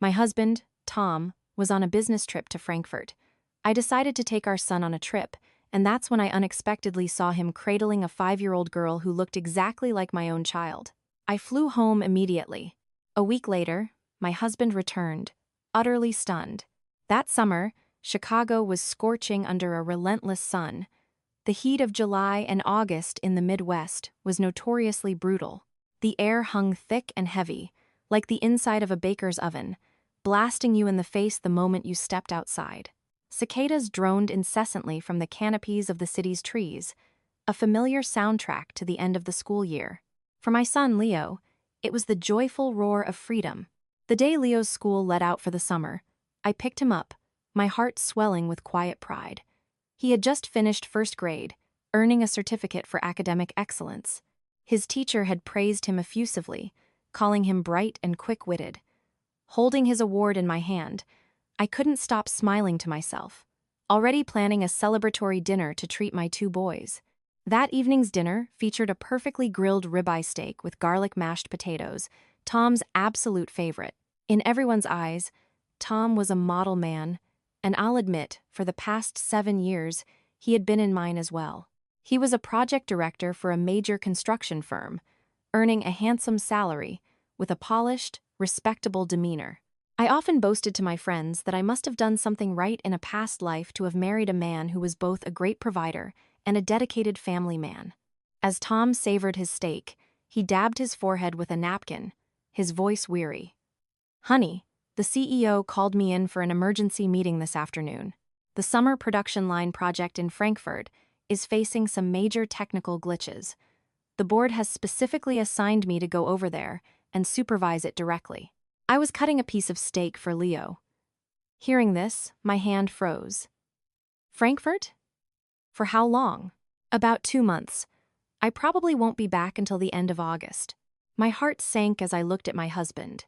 My husband, Tom, was on a business trip to Frankfurt. I decided to take our son on a trip, and that's when I unexpectedly saw him cradling a 5-year-old girl who looked exactly like my own child. I flew home immediately. A week later, my husband returned, utterly stunned. That summer, Chicago was scorching under a relentless sun. The heat of July and August in the Midwest was notoriously brutal. The air hung thick and heavy, like the inside of a baker's oven, blasting you in the face the moment you stepped outside. Cicadas droned incessantly from the canopies of the city's trees, a familiar soundtrack to the end of the school year. For my son, Leo, it was the joyful roar of freedom. The day Leo's school let out for the summer, I picked him up, my heart swelling with quiet pride. He had just finished first grade, earning a certificate for academic excellence. His teacher had praised him effusively, calling him bright and quick-witted. Holding his award in my hand, I couldn't stop smiling to myself, already planning a celebratory dinner to treat my 2 boys. That evening's dinner featured a perfectly grilled ribeye steak with garlic mashed potatoes, Tom's absolute favorite. In everyone's eyes, Tom was a model man, and I'll admit, for the past 7 years, he had been in mine as well. He was a project director for a major construction firm, earning a handsome salary, with a polished, respectable demeanor. I often boasted to my friends that I must have done something right in a past life to have married a man who was both a great provider and a dedicated family man. As Tom savored his steak, he dabbed his forehead with a napkin, his voice weary. "Honey, the CEO called me in for an emergency meeting this afternoon. The summer production line project in Frankfurt is facing some major technical glitches. The board has specifically assigned me to go over there and supervise it directly." I was cutting a piece of steak for Leo. Hearing this, my hand froze. "Frankfurt? For how long?" "About 2 months. I probably won't be back until the end of August." My heart sank as I looked at my husband.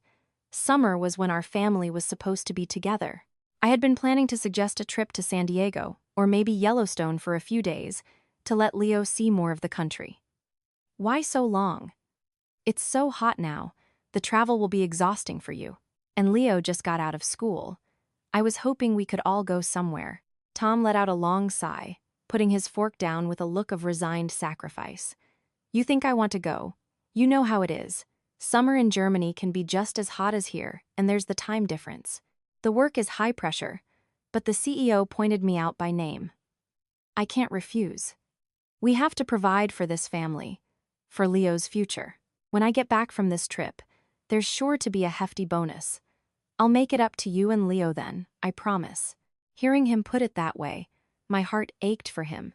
Summer was when our family was supposed to be together. I had been planning to suggest a trip to San Diego, or maybe Yellowstone for a few days, to let Leo see more of the country. "Why so long?" "It's so hot now. The travel will be exhausting for you. And Leo just got out of school. I was hoping we could all go somewhere." Tom let out a long sigh, putting his fork down with a look of resigned sacrifice. "You think I want to go? You know how it is. Summer in Germany can be just as hot as here, and there's the time difference. The work is high pressure, but the CEO pointed me out by name. I can't refuse. We have to provide for this family, for Leo's future. When I get back from this trip, there's sure to be a hefty bonus. I'll make it up to you and Leo then, I promise." Hearing him put it that way, my heart ached for him.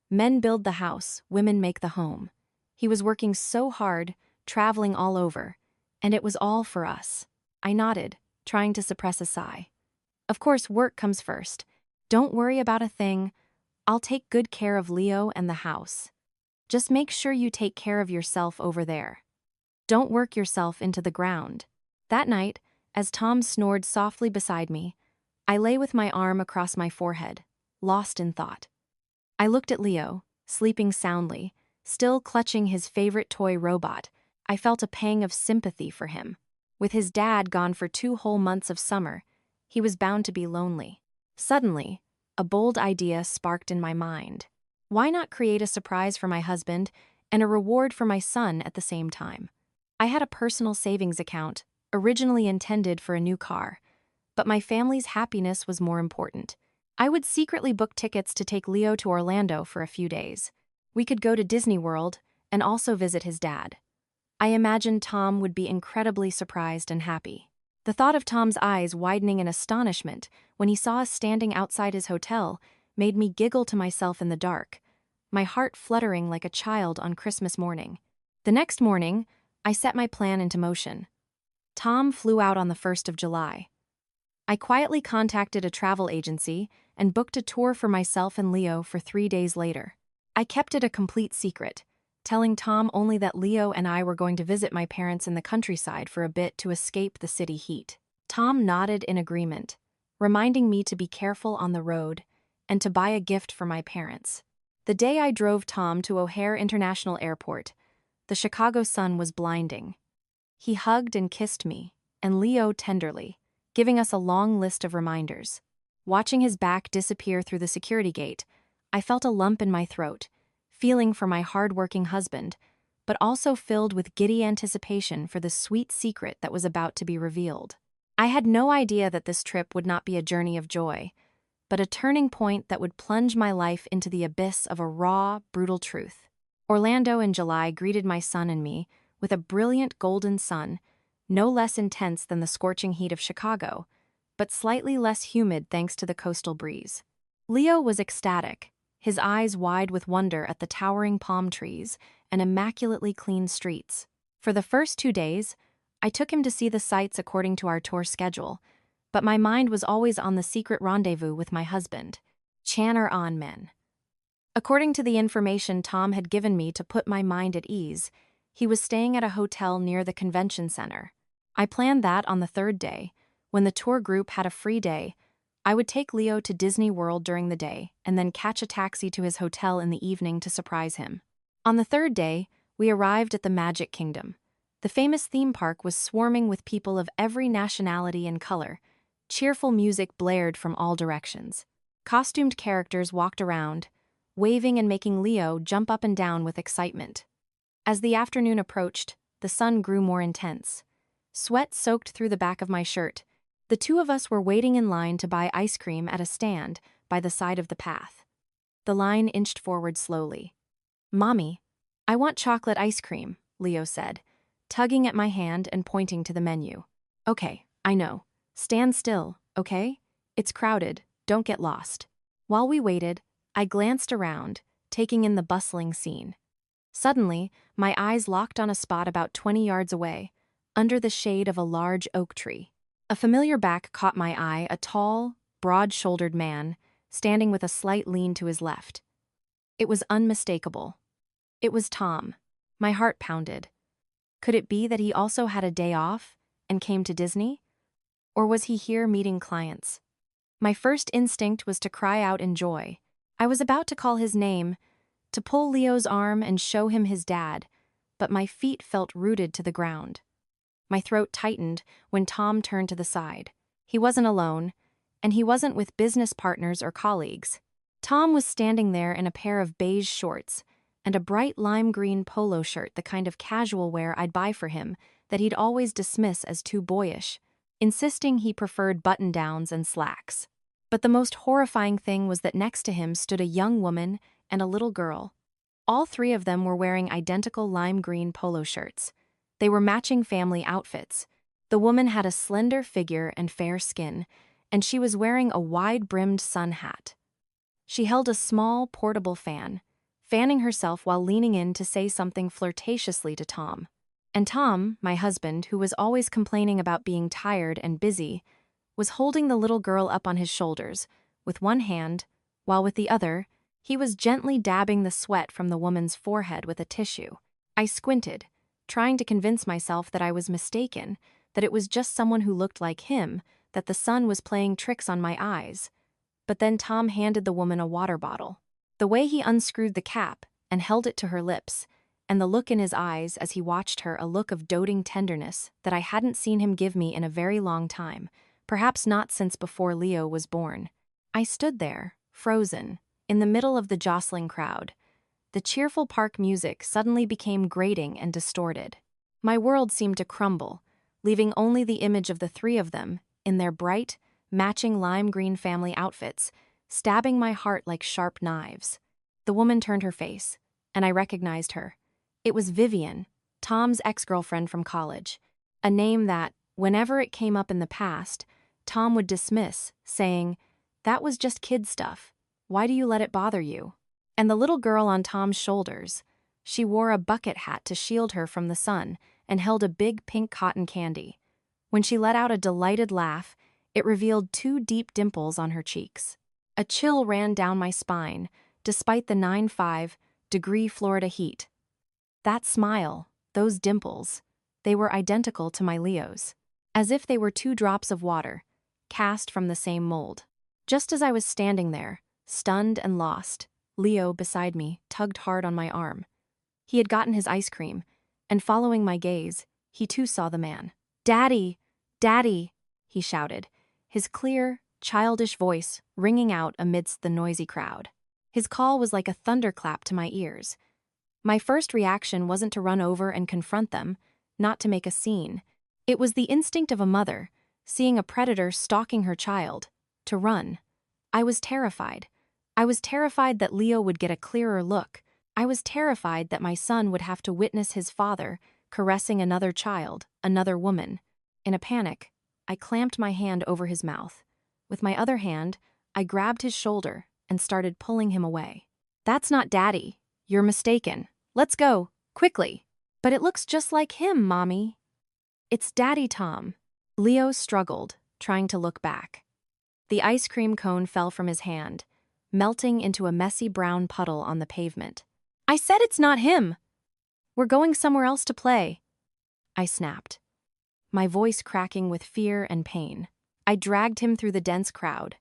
Men build the house, women make the home. He was working so hard, traveling all over, and it was all for us. I nodded, trying to suppress a sigh. "Of course, work comes first. Don't worry about a thing. I'll take good care of Leo and the house. Just make sure you take care of yourself over there. Don't work yourself into the ground." That night, as Tom snored softly beside me, I lay with my arm across my forehead, lost in thought. I looked at Leo, sleeping soundly, still clutching his favorite toy robot. I felt a pang of sympathy for him. With his dad gone for 2 whole months of summer, he was bound to be lonely. Suddenly, a bold idea sparked in my mind. Why not create a surprise for my husband and a reward for my son at the same time? I had a personal savings account, originally intended for a new car, but my family's happiness was more important. I would secretly book tickets to take Leo to Orlando for a few days. We could go to Disney World and also visit his dad. I imagined Tom would be incredibly surprised and happy. The thought of Tom's eyes widening in astonishment when he saw us standing outside his hotel made me giggle to myself in the dark, my heart fluttering like a child on Christmas morning. The next morning, I set my plan into motion. Tom flew out on the 1st of July. I quietly contacted a travel agency and booked a tour for myself and Leo for 3 days later. I kept it a complete secret, telling Tom only that Leo and I were going to visit my parents in the countryside for a bit to escape the city heat. Tom nodded in agreement, reminding me to be careful on the road and to buy a gift for my parents. The day I drove Tom to O'Hare International Airport, the Chicago sun was blinding. He hugged and kissed me, and Leo tenderly, giving us a long list of reminders. Watching his back disappear through the security gate, I felt a lump in my throat, feeling for my hard-working husband, but also filled with giddy anticipation for the sweet secret that was about to be revealed. I had no idea that this trip would not be a journey of joy, but a turning point that would plunge my life into the abyss of a raw, brutal truth. Orlando in July greeted my son and me with a brilliant golden sun, no less intense than the scorching heat of Chicago, but slightly less humid thanks to the coastal breeze. Leo was ecstatic, his eyes wide with wonder at the towering palm trees and immaculately clean streets. For the first 2 days, I took him to see the sights according to our tour schedule, but my mind was always on the secret rendezvous with my husband, Channer On Men. According to the information Tom had given me to put my mind at ease, he was staying at a hotel near the convention center. I planned that on the 3rd day, when the tour group had a free day, I would take Leo to Disney World during the day and then catch a taxi to his hotel in the evening to surprise him. On the 3rd day, we arrived at the Magic Kingdom. The famous theme park was swarming with people of every nationality and color. Cheerful music blared from all directions. Costumed characters walked around, waving and making Leo jump up and down with excitement. As the afternoon approached, the sun grew more intense. Sweat soaked through the back of my shirt. The two of us were waiting in line to buy ice cream at a stand by the side of the path. The line inched forward slowly. "Mommy, I want chocolate ice cream," Leo said, tugging at my hand and pointing to the menu. "Okay, I know. Stand still, okay? It's crowded, don't get lost." While we waited, I glanced around, taking in the bustling scene. Suddenly, my eyes locked on a spot about 20 yards away, under the shade of a large oak tree. A familiar back caught my eye, a tall, broad-shouldered man, standing with a slight lean to his left. It was unmistakable. It was Tom. My heart pounded. Could it be that he also had a day off and came to Disney? Or was he here meeting clients? My first instinct was to cry out in joy. I was about to call his name, to pull Leo's arm and show him his dad, but my feet felt rooted to the ground. My throat tightened when Tom turned to the side. He wasn't alone, and he wasn't with business partners or colleagues. Tom was standing there in a pair of beige shorts and a bright lime green polo shirt, the kind of casual wear I'd buy for him that he'd always dismiss as too boyish, insisting he preferred button-downs and slacks. But the most horrifying thing was that next to him stood a young woman and a little girl. All 3 of them were wearing identical lime green polo shirts. They were matching family outfits. The woman had a slender figure and fair skin, and she was wearing a wide-brimmed sun hat. She held a small, portable fan, fanning herself while leaning in to say something flirtatiously to Tom. And Tom, my husband, who was always complaining about being tired and busy, was holding the little girl up on his shoulders, with one hand, while with the other, he was gently dabbing the sweat from the woman's forehead with a tissue. I squinted, trying to convince myself that I was mistaken, that it was just someone who looked like him, that the sun was playing tricks on my eyes. But then Tom handed the woman a water bottle. The way he unscrewed the cap and held it to her lips, and the look in his eyes as he watched her, a look of doting tenderness that I hadn't seen him give me in a very long time, perhaps not since before Leo was born. I stood there, frozen, in the middle of the jostling crowd. The cheerful park music suddenly became grating and distorted. My world seemed to crumble, leaving only the image of the 3 of them, in their bright, matching lime green family outfits, stabbing my heart like sharp knives. The woman turned her face, and I recognized her. It was Vivian, Tom's ex-girlfriend from college, a name that, whenever it came up in the past, Tom would dismiss, saying, "That was just kid stuff. Why do you let it bother you?" And the little girl on Tom's shoulders, she wore a bucket hat to shield her from the sun and held a big pink cotton candy. When she let out a delighted laugh, it revealed 2 deep dimples on her cheeks. A chill ran down my spine, despite the 95-degree Florida heat. That smile, those dimples, they were identical to my Leo's, as if they were 2 drops of water, cast from the same mold. Just as I was standing there, stunned and lost, Leo, beside me, tugged hard on my arm. He had gotten his ice cream, and following my gaze, he too saw the man. "Daddy! Daddy!" he shouted, his clear, childish voice ringing out amidst the noisy crowd. His call was like a thunderclap to my ears. My first reaction wasn't to run over and confront them, not to make a scene. It was the instinct of a mother, seeing a predator stalking her child, to run. I was terrified. I was terrified that Leo would get a clearer look. I was terrified that my son would have to witness his father caressing another child, another woman. In a panic, I clamped my hand over his mouth. With my other hand, I grabbed his shoulder and started pulling him away. "That's not Daddy. You're mistaken. Let's go, quickly." "But it looks just like him, Mommy." "It's Daddy Tom." Leo struggled, trying to look back. The ice cream cone fell from his hand, melting into a messy brown puddle on the pavement. "I said it's not him. We're going somewhere else to play," I snapped, my voice cracking with fear and pain. I dragged him through the dense crowd,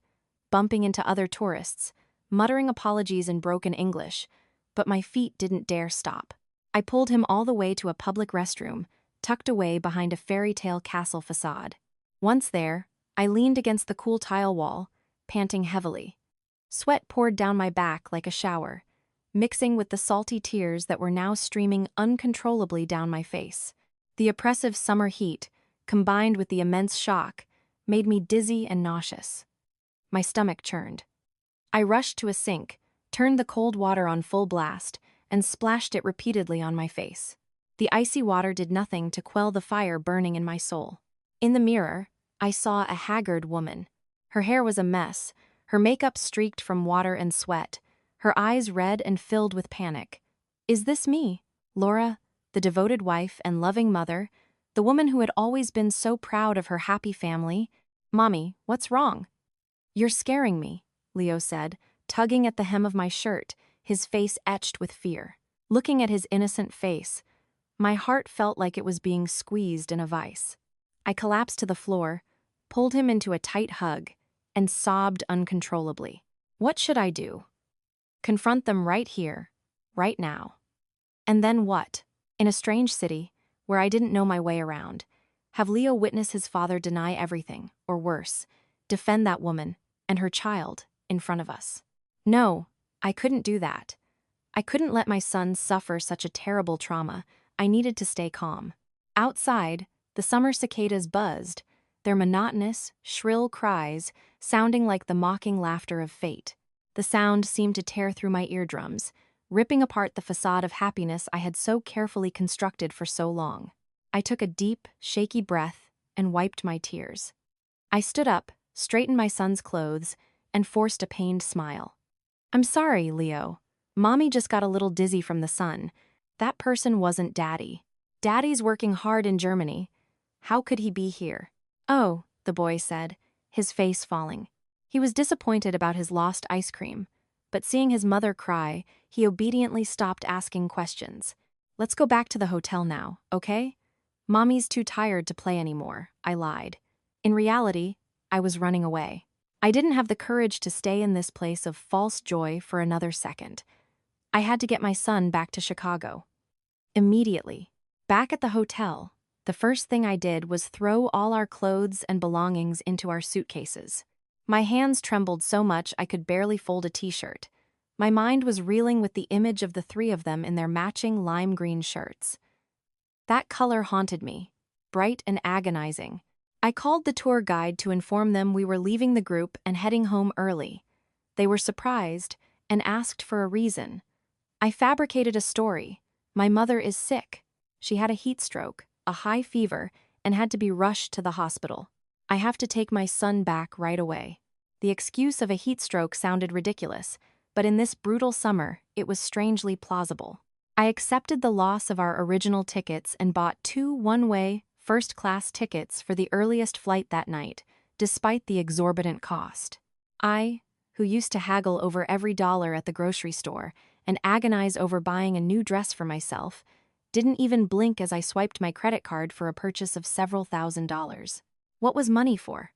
bumping into other tourists, muttering apologies in broken English, but my feet didn't dare stop. I pulled him all the way to a public restroom, tucked away behind a fairy tale castle facade. Once there, I leaned against the cool tile wall, panting heavily. Sweat poured down my back like a shower, mixing with the salty tears that were now streaming uncontrollably down my face. The oppressive summer heat, combined with the immense shock, made me dizzy and nauseous. My stomach churned. I rushed to a sink, turned the cold water on full blast, and splashed it repeatedly on my face. The icy water did nothing to quell the fire burning in my soul. In the mirror, I saw a haggard woman. Her hair was a mess, her makeup streaked from water and sweat, her eyes red and filled with panic. Is this me, Laura, the devoted wife and loving mother, the woman who had always been so proud of her happy family? "Mommy, what's wrong?" "You're scaring me," Leo said, tugging at the hem of my shirt, his face etched with fear. Looking at his innocent face, my heart felt like it was being squeezed in a vice. I collapsed to the floor, pulled him into a tight hug, and sobbed uncontrollably. What should I do? Confront them right here, right now. And then what? In a strange city, where I didn't know my way around, have Leo witness his father deny everything, or worse, defend that woman and her child in front of us. No, I couldn't do that. I couldn't let my son suffer such a terrible trauma. I needed to stay calm. Outside, the summer cicadas buzzed, their monotonous, shrill cries sounding like the mocking laughter of fate. The sound seemed to tear through my eardrums, ripping apart the facade of happiness I had so carefully constructed for so long. I took a deep, shaky breath and wiped my tears. I stood up, straightened my son's clothes, and forced a pained smile. "I'm sorry, Leo. Mommy just got a little dizzy from the sun. That person wasn't Daddy. Daddy's working hard in Germany. How could he be here?" "Oh," the boy said, his face falling. He was disappointed about his lost ice cream, but seeing his mother cry, he obediently stopped asking questions. "Let's go back to the hotel now, okay? Mommy's too tired to play anymore," I lied. In reality, I was running away. I didn't have the courage to stay in this place of false joy for another second. I had to get my son back to Chicago. Immediately. Back at the hotel, the first thing I did was throw all our clothes and belongings into our suitcases. My hands trembled so much I could barely fold a t-shirt. My mind was reeling with the image of the three of them in their matching lime green shirts. That color haunted me, bright and agonizing. I called the tour guide to inform them we were leaving the group and heading home early. They were surprised and asked for a reason. I fabricated a story. My mother is sick. She had a heat stroke, a high fever, and had to be rushed to the hospital. I have to take my son back right away. The excuse of a heat stroke sounded ridiculous, but in this brutal summer, it was strangely plausible. I accepted the loss of our original tickets and bought 2 one-way, first-class tickets for the earliest flight that night, despite the exorbitant cost. I, who used to haggle over every dollar at the grocery store and agonize over buying a new dress for myself, didn't even blink as I swiped my credit card for a purchase of several $1,000s. What was money for?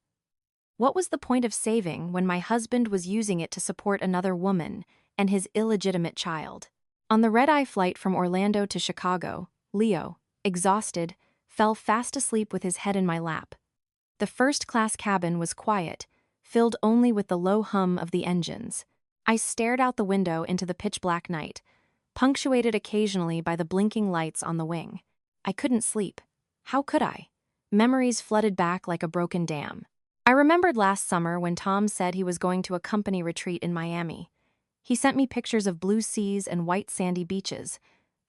What was the point of saving when my husband was using it to support another woman and his illegitimate child? On the red-eye flight from Orlando to Chicago, Leo, exhausted, fell fast asleep with his head in my lap. The first-class cabin was quiet, filled only with the low hum of the engines. I stared out the window into the pitch-black night, punctuated occasionally by the blinking lights on the wing. I couldn't sleep. How could I? Memories flooded back like a broken dam. I remembered last summer when Tom said he was going to a company retreat in Miami. He sent me pictures of blue seas and white sandy beaches,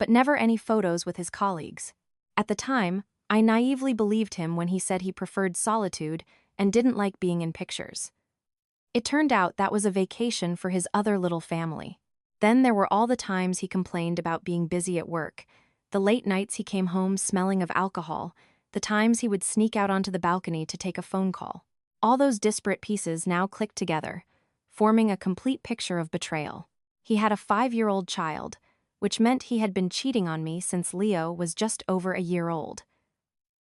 but never any photos with his colleagues. At the time, I naively believed him when he said he preferred solitude and didn't like being in pictures. It turned out that was a vacation for his other little family. Then there were all the times he complained about being busy at work, the late nights he came home smelling of alcohol, the times he would sneak out onto the balcony to take a phone call. All those disparate pieces now clicked together, forming a complete picture of betrayal. He had a 5-year-old child, which meant he had been cheating on me since Leo was just over a year old.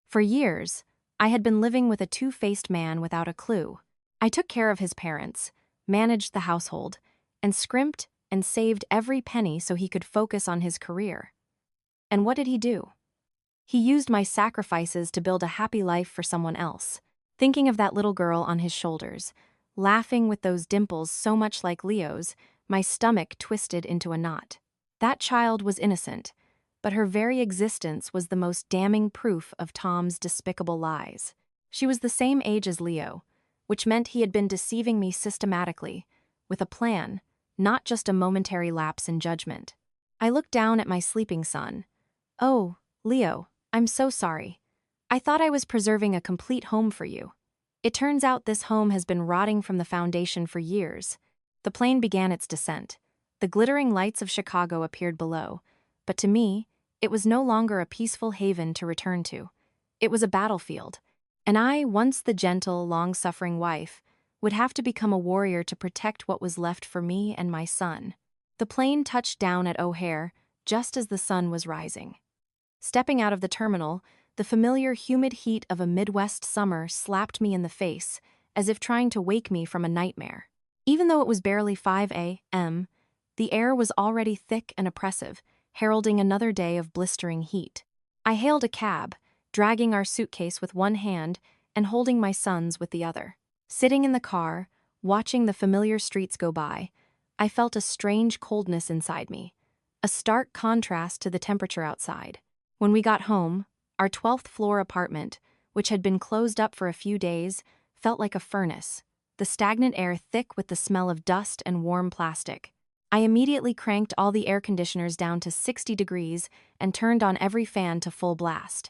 For years, I had been living with a two-faced man without a clue. I took care of his parents, managed the household, and scrimped and saved every penny so he could focus on his career. And what did he do? He used my sacrifices to build a happy life for someone else. Thinking of that little girl on his shoulders, laughing with those dimples so much like Leo's, my stomach twisted into a knot. That child was innocent, but her very existence was the most damning proof of Tom's despicable lies. She was the same age as Leo, which meant he had been deceiving me systematically, with a plan, not just a momentary lapse in judgment. I looked down at my sleeping son. "Oh, Leo, I'm so sorry. I thought I was preserving a complete home for you. It turns out this home has been rotting from the foundation for years." The plane began its descent. The glittering lights of Chicago appeared below, but to me, it was no longer a peaceful haven to return to. It was a battlefield, and I, once the gentle, long-suffering wife, would have to become a warrior to protect what was left for me and my son. The plane touched down at O'Hare just as the sun was rising. Stepping out of the terminal, the familiar humid heat of a Midwest summer slapped me in the face, as if trying to wake me from a nightmare. Even though it was barely 5 a.m., the air was already thick and oppressive, heralding another day of blistering heat. I hailed a cab, dragging our suitcase with one hand and holding my son's with the other. Sitting in the car, watching the familiar streets go by, I felt a strange coldness inside me, a stark contrast to the temperature outside. When we got home, our 12th floor apartment, which had been closed up for a few days, felt like a furnace, the stagnant air thick with the smell of dust and warm plastic. I immediately cranked all the air conditioners down to 60 degrees and turned on every fan to full blast.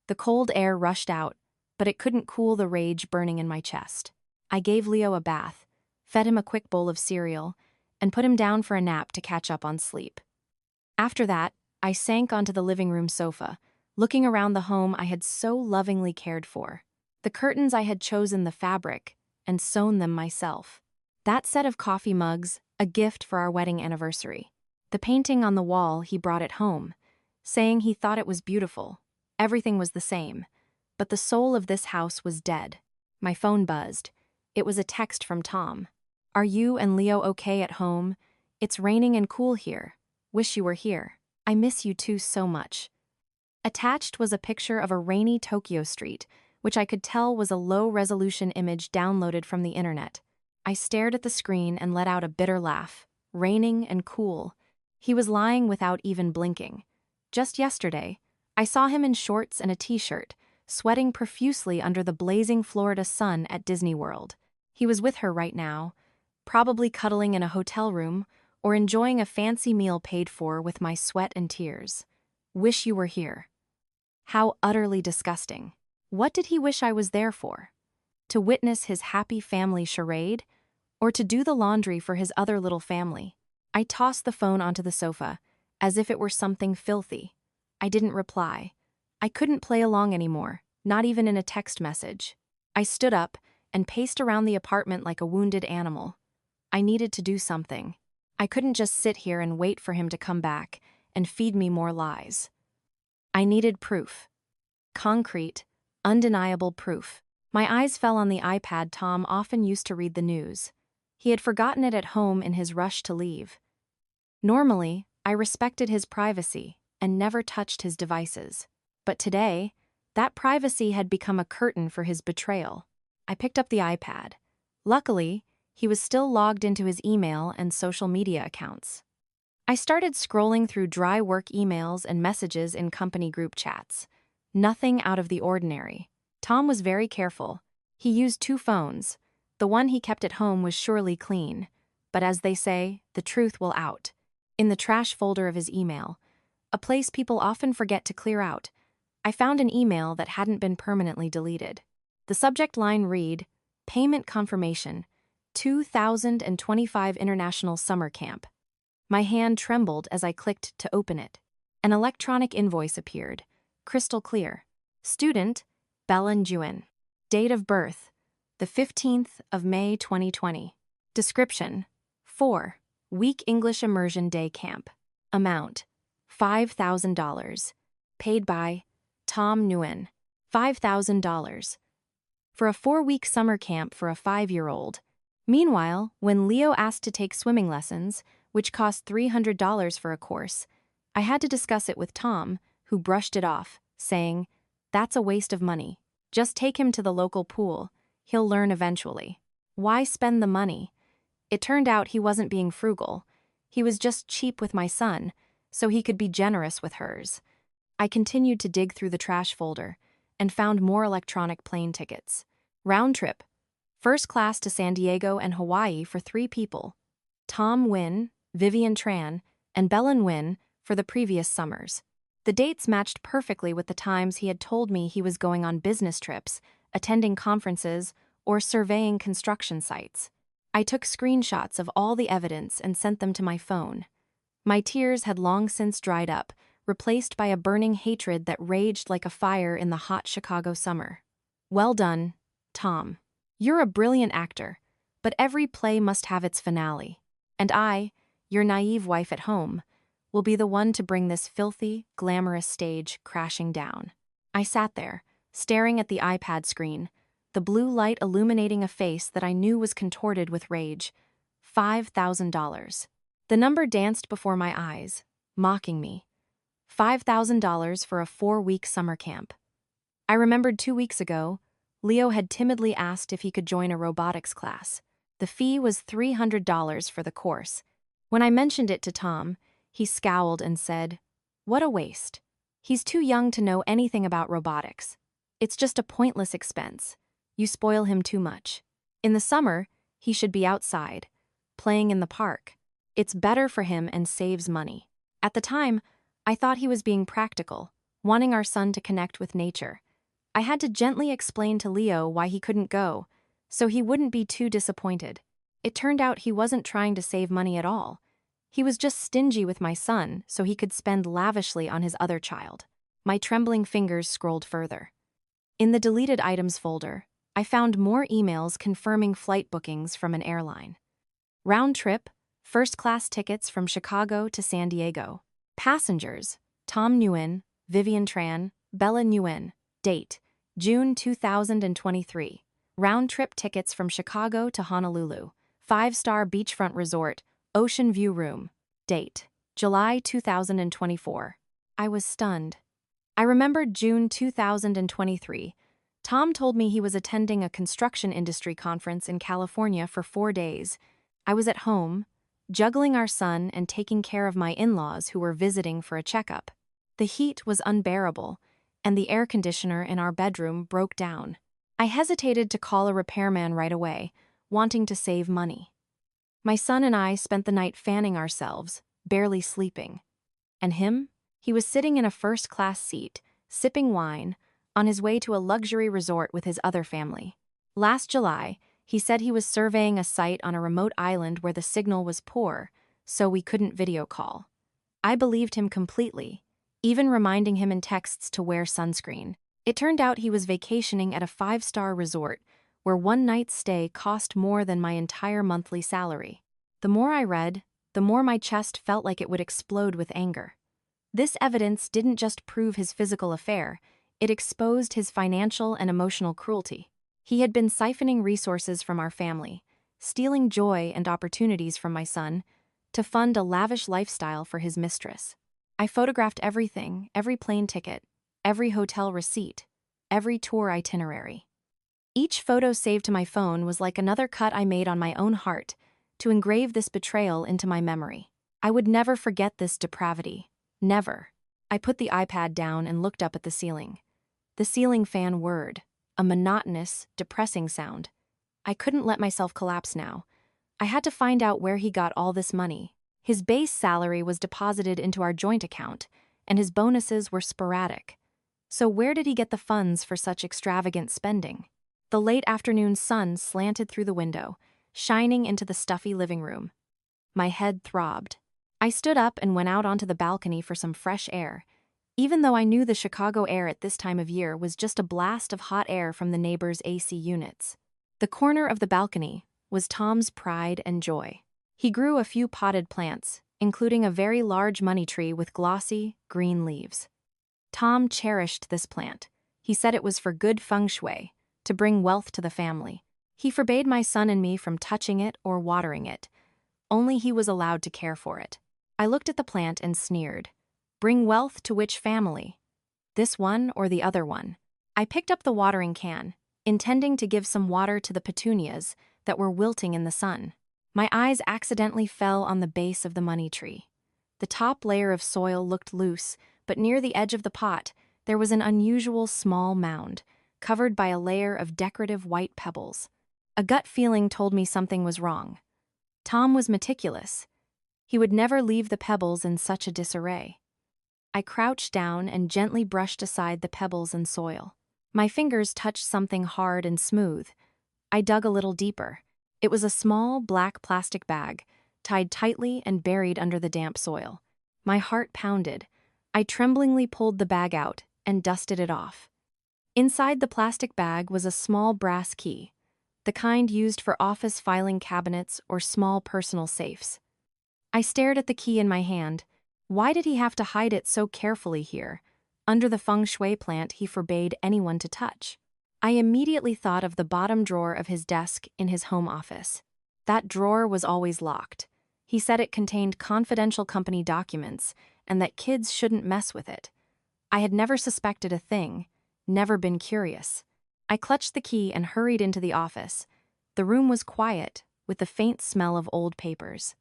The cold air rushed out, but it couldn't cool the rage burning in my chest. I gave Leo a bath, fed him a quick bowl of cereal, and put him down for a nap to catch up on sleep. After that, I sank onto the living room sofa, looking around the home I had so lovingly cared for. The curtains I had chosen the fabric and sewn them myself. That set of coffee mugs, a gift for our wedding anniversary. The painting on the wall he brought it home, saying he thought it was beautiful. Everything was the same, but the soul of this house was dead. My phone buzzed. It was a text from Tom. "Are you and Leo okay at home? It's raining and cool here. Wish you were here. I miss you two so much." Attached was a picture of a rainy Tokyo street, which I could tell was a low-resolution image downloaded from the internet. I stared at the screen and let out a bitter laugh. Raining and cool. He was lying without even blinking. Just yesterday, I saw him in shorts and a t-shirt, sweating profusely under the blazing Florida sun at Disney World. He was with her right now, probably cuddling in a hotel room or enjoying a fancy meal paid for with my sweat and tears. Wish you were here. How utterly disgusting. What did he wish I was there for? To witness his happy family charade? Or to do the laundry for his other little family? I tossed the phone onto the sofa, as if it were something filthy. I didn't reply. I couldn't play along anymore, not even in a text message. I stood up and paced around the apartment like a wounded animal. I needed to do something. I couldn't just sit here and wait for him to come back and feed me more lies. I needed proof. Concrete, undeniable proof. My eyes fell on the iPad Tom often used to read the news. He had forgotten it at home in his rush to leave. Normally, I respected his privacy and never touched his devices. But today, That privacy had become a curtain for his betrayal. I picked up the iPad. Luckily, he was still logged into his email and social media accounts. I started scrolling through dry work emails and messages in company group chats. Nothing out of the ordinary. Tom was very careful. He used 2 phones. The one he kept at home was surely clean. But as they say, the truth will out. In the trash folder of his email, a place people often forget to clear out, I found an email that hadn't been permanently deleted. The subject line read, "Payment confirmation, 2025 International Summer Camp." My hand trembled as I clicked to open it. An electronic invoice appeared, crystal clear. Student, Bella Nguyen. Date of birth, the 15th of May 2020. Description, 4-week English Immersion Day Camp. Amount, $5,000. Paid by Tom Nguyen. $5,000. For a 4-week summer camp for a 5-year-old. Meanwhile, when Leo asked to take swimming lessons, which cost $300 for a course, I had to discuss it with Tom, who brushed it off, saying, "That's a waste of money. Just take him to the local pool. He'll learn eventually." Why spend the money? It turned out he wasn't being frugal. He was just cheap with my son, so he could be generous with hers. I continued to dig through the trash folder and found more electronic plane tickets. Round trip. First class to San Diego and Hawaii for 3 people. Tom Nguyen, Vivian Tran, and Bella Nguyen for the previous summers. The dates matched perfectly with the times he had told me he was going on business trips, attending conferences, or surveying construction sites. I took screenshots of all the evidence and sent them to my phone. My tears had long since dried up, replaced by a burning hatred that raged like a fire in the hot Chicago summer. Well done, Tom. You're a brilliant actor, but every play must have its finale. And I, your naive wife at home, will be the one to bring this filthy, glamorous stage crashing down. I sat there, staring at the iPad screen, the blue light illuminating a face that I knew was contorted with rage. $5,000. The number danced before my eyes, mocking me. $5,000 for a 4-week summer camp. I remembered 2 weeks ago, Leo had timidly asked if he could join a robotics class. The fee was $300 for the course. When I mentioned it to Tom, he scowled and said, "What a waste. He's too young to know anything about robotics. It's just a pointless expense. You spoil him too much. In the summer, he should be outside, playing in the park. It's better for him and saves money." At the time, I thought he was being practical, wanting our son to connect with nature. I had to gently explain to Leo why he couldn't go, so he wouldn't be too disappointed. It turned out he wasn't trying to save money at all. He was just stingy with my son so he could spend lavishly on his other child. My trembling fingers scrolled further. In the deleted items folder, I found more emails confirming flight bookings from an airline. Round trip, first-class tickets from Chicago to San Diego. Passengers, Tom Nguyen, Vivian Tran, Bella Nguyen. Date, June 2023. Round-trip tickets from Chicago to Honolulu. 5-star beachfront resort, ocean view room. Date, July 2024. I was stunned. I remembered June 2023. Tom told me he was attending a construction industry conference in California for 4 days. I was at home, juggling our son and taking care of my in-laws who were visiting for a checkup. The heat was unbearable, and the air conditioner in our bedroom broke down. I hesitated to call a repairman right away, wanting to save money. My son and I spent the night fanning ourselves, barely sleeping. And him? He was sitting in a first-class seat, sipping wine, on his way to a luxury resort with his other family. Last July, he said he was surveying a site on a remote island where the signal was poor, so we couldn't video call. I believed him completely, even reminding him in texts to wear sunscreen. It turned out he was vacationing at a 5-star resort where one night's stay cost more than my entire monthly salary. The more I read, the more my chest felt like it would explode with anger. This evidence didn't just prove his physical affair, it exposed his financial and emotional cruelty. He had been siphoning resources from our family, stealing joy and opportunities from my son, to fund a lavish lifestyle for his mistress. I photographed everything, every plane ticket, every hotel receipt. every tour itinerary. Each photo saved to my phone was like another cut I made on my own heart to engrave this betrayal into my memory. I would never forget this depravity. Never. I put the iPad down and looked up at the ceiling. The ceiling fan whirred, a monotonous, depressing sound. I couldn't let myself collapse now. I had to find out where he got all this money. His base salary was deposited into our joint account, and his bonuses were sporadic. So where did he get the funds for such extravagant spending? The late afternoon sun slanted through the window, shining into the stuffy living room. My head throbbed. I stood up and went out onto the balcony for some fresh air, even though I knew the Chicago air at this time of year was just a blast of hot air from the neighbors' AC units. The corner of the balcony was Tom's pride and joy. He grew a few potted plants, including a very large money tree with glossy, green leaves. Tom cherished this plant. He said it was for good feng shui, to bring wealth to the family. He forbade my son and me from touching it or watering it. Only he was allowed to care for it. I looked at the plant and sneered. Bring wealth to which family? This one or the other one? I picked up the watering can, intending to give some water to the petunias that were wilting in the sun. My eyes accidentally fell on the base of the money tree. The top layer of soil looked loose, but near the edge of the pot, there was an unusual small mound, covered by a layer of decorative white pebbles. A gut feeling told me something was wrong. Tom was meticulous. He would never leave the pebbles in such a disarray. I crouched down and gently brushed aside the pebbles and soil. My fingers touched something hard and smooth. I dug a little deeper. It was a small black plastic bag, tied tightly and buried under the damp soil. My heart pounded. I tremblingly pulled the bag out and dusted it off. Inside the plastic bag was a small brass key, the kind used for office filing cabinets or small personal safes. I stared at the key in my hand. Why did he have to hide it so carefully here, under the feng shui plant he forbade anyone to touch? I immediately thought of the bottom drawer of his desk in his home office. That drawer was always locked. He said it contained confidential company documents and that kids shouldn't mess with it. I had never suspected a thing, never been curious. I clutched the key and hurried into the office. The room was quiet, with the faint smell of old papers.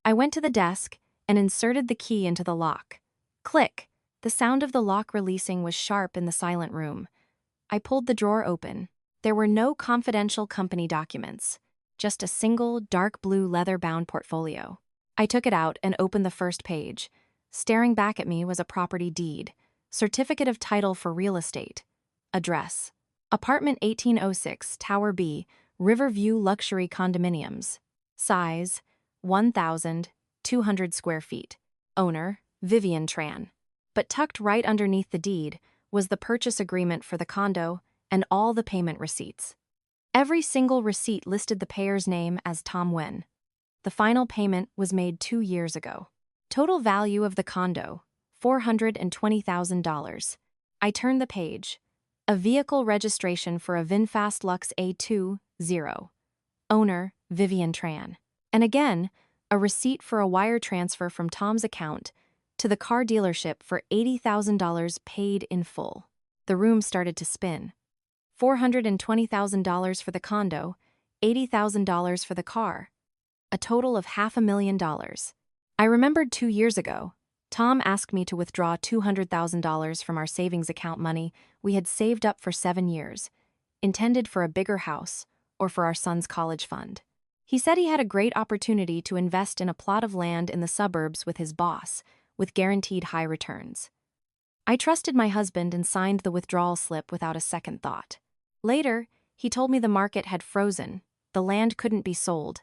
I went to the desk and inserted the key into the lock. Click! The sound of the lock releasing was sharp in the silent room. I pulled the drawer open. There were no confidential company documents, just a single dark blue leather-bound portfolio. I took it out and opened the first page. Staring back at me was a property deed, certificate of title for real estate. Address: Apartment 1806, Tower B, Riverview Luxury Condominiums. Size: 1,200 square feet. Owner: Vivian Tran. But tucked right underneath the deed was the purchase agreement for the condo and all the payment receipts. Every single receipt listed the payer's name as Tom Nguyen. The final payment was made 2 years ago. Total value of the condo: $420,000. I turned the page. A vehicle registration for a VinFast Lux A20. Owner: Vivian Tran. And again, a receipt for a wire transfer from Tom's account to the car dealership for $80,000 paid in full. The room started to spin. $420,000 for the condo, $80,000 for the car. A total of $500,000. I remembered 2 years ago, Tom asked me to withdraw $200,000 from our savings account money we had saved up for 7 years, intended for a bigger house or for our son's college fund. He said he had a great opportunity to invest in a plot of land in the suburbs with his boss, with guaranteed high returns. I trusted my husband and signed the withdrawal slip without a second thought. Later, he told me the market had frozen, the land couldn't be sold,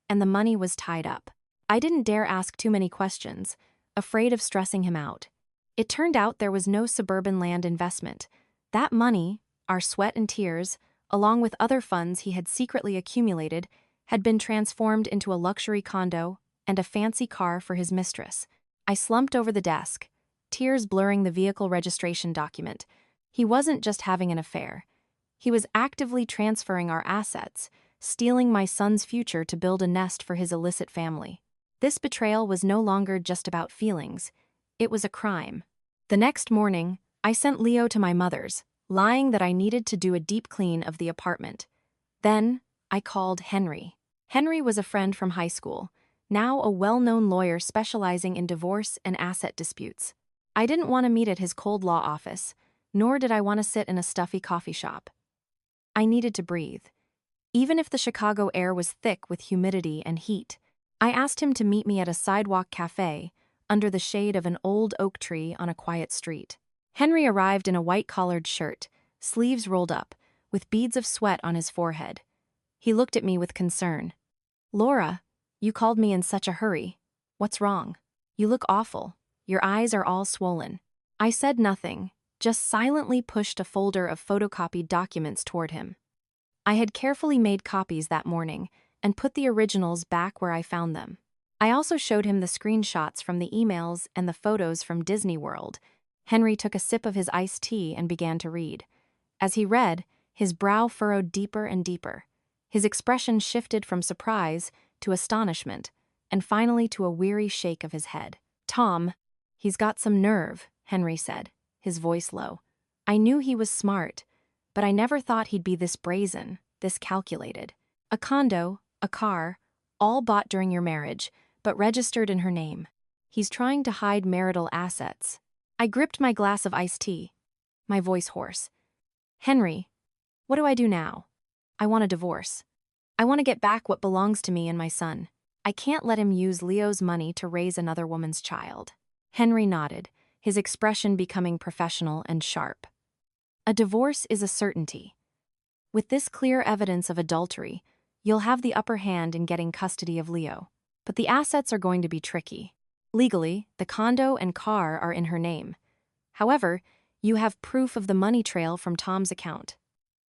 and the money was tied up. I didn't dare ask too many questions, afraid of stressing him out. It turned out there was no suburban land investment. That money, our sweat and tears, along with other funds he had secretly accumulated, had been transformed into a luxury condo and a fancy car for his mistress. I slumped over the desk, tears blurring the vehicle registration document. He wasn't just having an affair. He was actively transferring our assets, stealing my son's future to build a nest for his illicit family. This betrayal was no longer just about feelings. It was a crime. The next morning, I sent Leo to my mother's, lying that I needed to do a deep clean of the apartment. Then, I called Henry. Henry was a friend from high school, now a well-known lawyer specializing in divorce and asset disputes. I didn't want to meet at his cold law office, nor did I want to sit in a stuffy coffee shop. I needed to breathe. Even if the Chicago air was thick with humidity and heat, I asked him to meet me at a sidewalk cafe under the shade of an old oak tree on a quiet street. Henry arrived in a white-collared shirt, sleeves rolled up, with beads of sweat on his forehead. He looked at me with concern. "Laura, you called me in such a hurry. What's wrong? You look awful. Your eyes are all swollen." I said nothing, just silently pushed a folder of photocopied documents toward him. I had carefully made copies that morning and put the originals back where I found them. I also showed him the screenshots from the emails and the photos from Disney World. Henry took a sip of his iced tea and began to read. As he read, his brow furrowed deeper and deeper. His expression shifted from surprise to astonishment, and finally to a weary shake of his head. "Tom, he's got some nerve," Henry said, his voice low. I knew he was smart, but I never thought he'd be this brazen, this calculated. A condo, a car, all bought during your marriage, but registered in her name. He's trying to hide marital assets. I gripped my glass of iced tea, my voice hoarse. "Henry, what do I do now? I want a divorce. I want to get back what belongs to me and my son. I can't let him use Leo's money to raise another woman's child." Henry nodded, his expression becoming professional and sharp. "A divorce is a certainty. With this clear evidence of adultery, you'll have the upper hand in getting custody of Leo. But the assets are going to be tricky. Legally, the condo and car are in her name. However, you have proof of the money trail from Tom's account.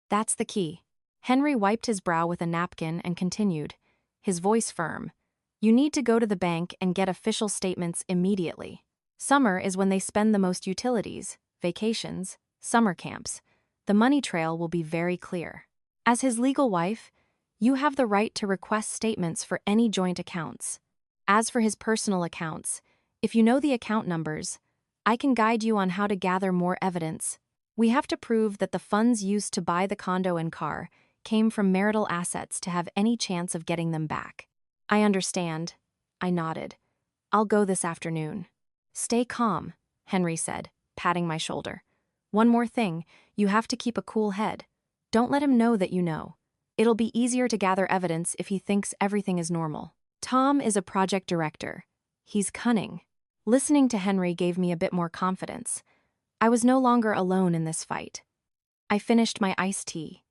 That's the key." Henry wiped his brow with a napkin and continued, his voice firm. "You need to go to the bank and get official statements immediately. Summer is when they spend the most utilities, vacations, summer camps. The money trail will be very clear. As his legal wife, you have the right to request statements for any joint accounts. As for his personal accounts, if you know the account numbers, I can guide you on how to gather more evidence. We have to prove that the funds used to buy the condo and car came from marital assets to have any chance of getting them back." "I understand." I nodded. "I'll go this afternoon." "Stay calm," Henry said, patting my shoulder. "One more thing, you have to keep a cool head. Don't let him know that you know. It'll be easier to gather evidence if he thinks everything is normal. Tom is a project director. He's cunning." Listening to Henry gave me a bit more confidence. I was no longer alone in this fight. I finished my iced tea.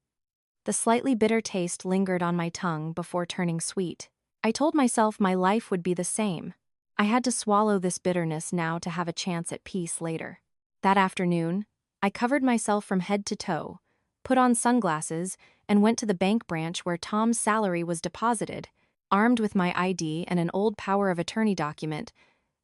The slightly bitter taste lingered on my tongue before turning sweet. I told myself my life would be the same. I had to swallow this bitterness now to have a chance at peace later. That afternoon, I covered myself from head to toe, put on sunglasses, and went to the bank branch where Tom's salary was deposited. Armed with my ID and an old power of attorney document,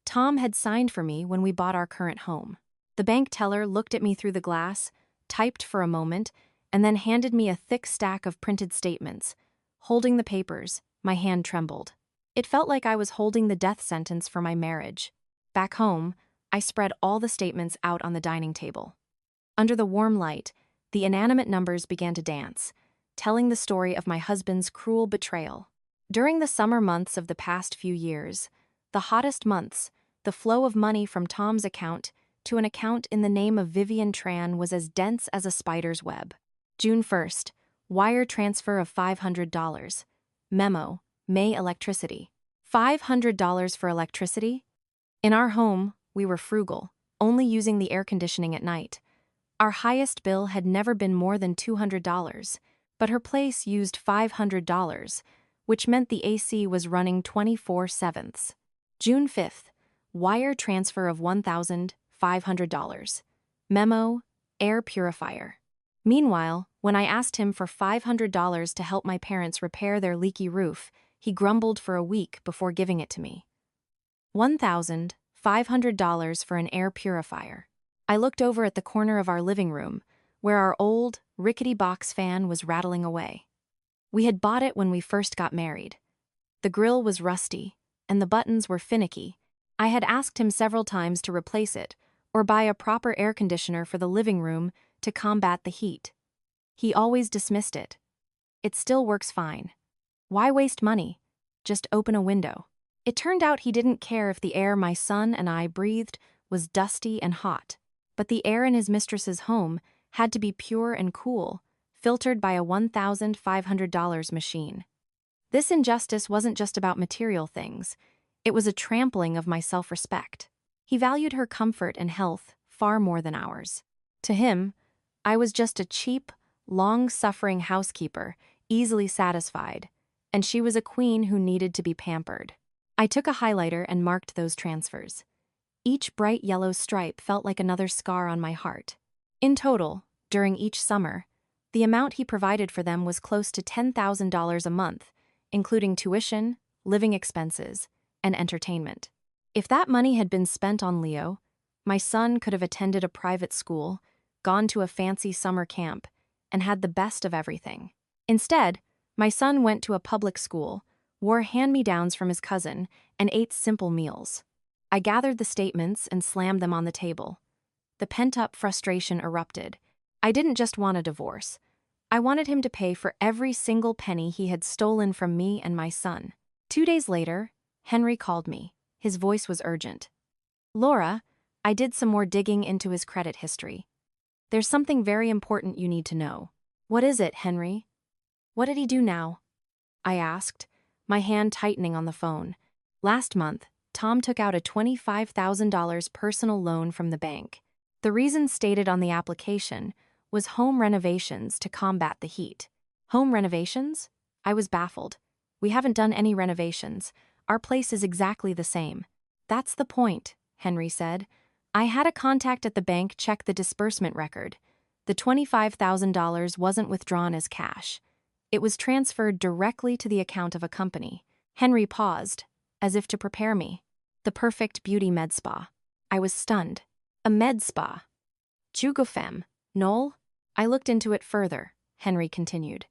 Tom had signed for me when we bought our current home. The bank teller looked at me through the glass, typed for a moment, and then handed me a thick stack of printed statements. Holding the papers, my hand trembled. It felt like I was holding the death sentence for my marriage. Back home, I spread all the statements out on the dining table. Under the warm light, the inanimate numbers began to dance, telling the story of my husband's cruel betrayal. During the summer months of the past few years, the hottest months, the flow of money from Tom's account to an account in the name of Vivian Tran was as dense as a spider's web. June 1st, wire transfer of $500. Memo, May electricity. $500 for electricity? In our home, we were frugal, only using the air conditioning at night. Our highest bill had never been more than $200, but her place used $500, which meant the AC was running 24/7. June 5th, wire transfer of $1,500. Memo, air purifier. Meanwhile, when I asked him for $500 to help my parents repair their leaky roof, he grumbled for a week before giving it to me. $1,500 for an air purifier. I looked over at the corner of our living room, where our old, rickety box fan was rattling away. We had bought it when we first got married. The grill was rusty, and the buttons were finicky. I had asked him several times to replace it, or buy a proper air conditioner for the living room to combat the heat. He always dismissed it. It still works fine. Why waste money? Just open a window. It turned out he didn't care if the air my son and I breathed was dusty and hot. But the air in his mistress's home had to be pure and cool, filtered by a $1,500 machine. This injustice wasn't just about material things. It was a trampling of my self-respect. He valued her comfort and health far more than ours. To him, I was just a cheap, long-suffering housekeeper, easily satisfied, and she was a queen who needed to be pampered. I took a highlighter and marked those transfers. Each bright yellow stripe felt like another scar on my heart. In total, during each summer, the amount he provided for them was close to $10,000 a month, including tuition, living expenses, and entertainment. If that money had been spent on Leo, my son could have attended a private school, gone to a fancy summer camp, and had the best of everything. Instead, my son went to a public school, wore hand-me-downs from his cousin, and ate simple meals. I gathered the statements and slammed them on the table. The pent-up frustration erupted. I didn't just want a divorce. I wanted him to pay for every single penny he had stolen from me and my son. 2 days later, Henry called me. His voice was urgent. "Laura, I did some more digging into his credit history. There's something very important you need to know." "What is it, Henry? What did he do now?" I asked, my hand tightening on the phone. Last month, Tom took out a $25,000 personal loan from the bank. The reason stated on the application was home renovations to combat the heat. Home renovations? I was baffled. "We haven't done any renovations. Our place is exactly the same." "That's the point," Henry said. "I had a contact at the bank check the disbursement record. The $25,000 wasn't withdrawn as cash. It was transferred directly to the account of a company." Henry paused, as if to prepare me. "The perfect beauty med spa." I was stunned. "A med spa? Jugofem, Noel?" "I looked into it further," Henry continued.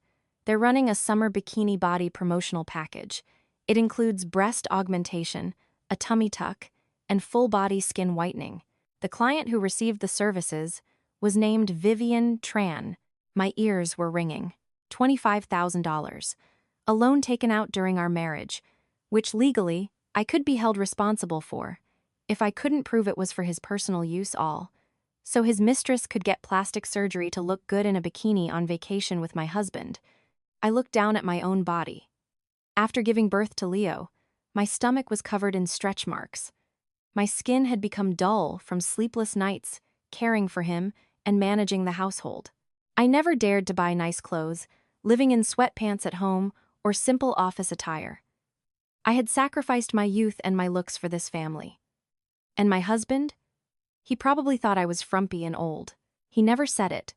"They're running a summer bikini body promotional package. It includes breast augmentation, a tummy tuck, and full-body skin whitening. The client who received the services was named Vivian Tran." My ears were ringing. $25,000. A loan taken out during our marriage, which legally I could be held responsible for, if I couldn't prove it was for his personal use all. So his mistress could get plastic surgery to look good in a bikini on vacation with my husband. I looked down at my own body. After giving birth to Leo, my stomach was covered in stretch marks. My skin had become dull from sleepless nights, caring for him, and managing the household. I never dared to buy nice clothes, living in sweatpants at home or simple office attire. I had sacrificed my youth and my looks for this family. And my husband? He probably thought I was frumpy and old. He never said it,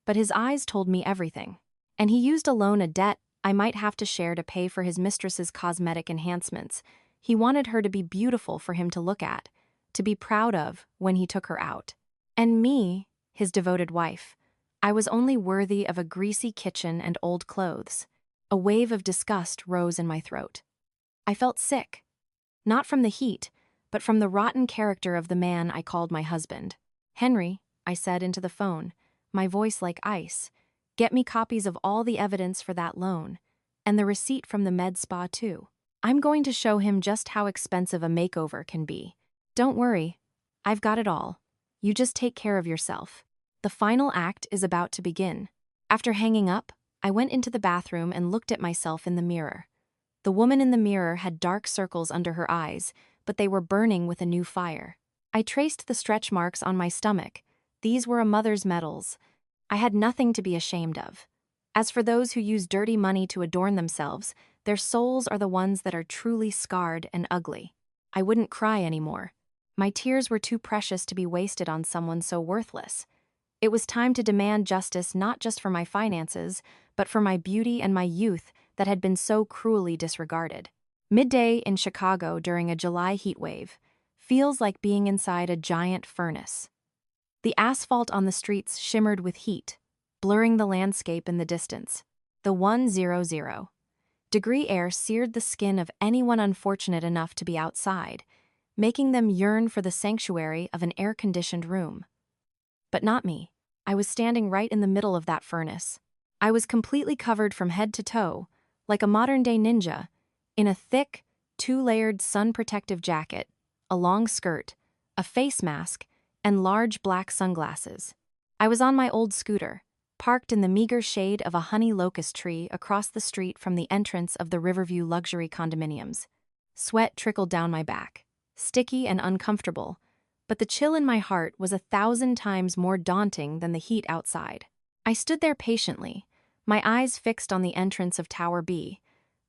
but his eyes told me everything. And he used a debt I might have to share to pay for his mistress's cosmetic enhancements. He wanted her to be beautiful for him to look at, to be proud of when he took her out. And me, his devoted wife, I was only worthy of a greasy kitchen and old clothes. A wave of disgust rose in my throat. I felt sick. Not from the heat, but from the rotten character of the man I called my husband. "Henry," I said into the phone, my voice like ice, "get me copies of all the evidence for that loan, and the receipt from the med spa too. I'm going to show him just how expensive a makeover can be. Don't worry, I've got it all. You just take care of yourself. The final act is about to begin." After hanging up, I went into the bathroom and looked at myself in the mirror. The woman in the mirror had dark circles under her eyes, but they were burning with a new fire. I traced the stretch marks on my stomach. These were a mother's medals. I had nothing to be ashamed of. As for those who use dirty money to adorn themselves, their souls are the ones that are truly scarred and ugly. I wouldn't cry anymore. My tears were too precious to be wasted on someone so worthless. It was time to demand justice not just for my finances, but for my beauty and my youth that had been so cruelly disregarded. Midday in Chicago during a July heatwave feels like being inside a giant furnace. The asphalt on the streets shimmered with heat, blurring the landscape in the distance. The 100-degree air seared the skin of anyone unfortunate enough to be outside, making them yearn for the sanctuary of an air-conditioned room. But not me. I was standing right in the middle of that furnace. I was completely covered from head to toe, like a modern-day ninja, in a thick, two-layered sun-protective jacket, a long skirt, a face mask, and large black sunglasses. I was on my old scooter, parked in the meager shade of a honey locust tree across the street from the entrance of the Riverview luxury condominiums. Sweat trickled down my back, sticky and uncomfortable, but the chill in my heart was 1,000 times more daunting than the heat outside. I stood there patiently, my eyes fixed on the entrance of Tower B,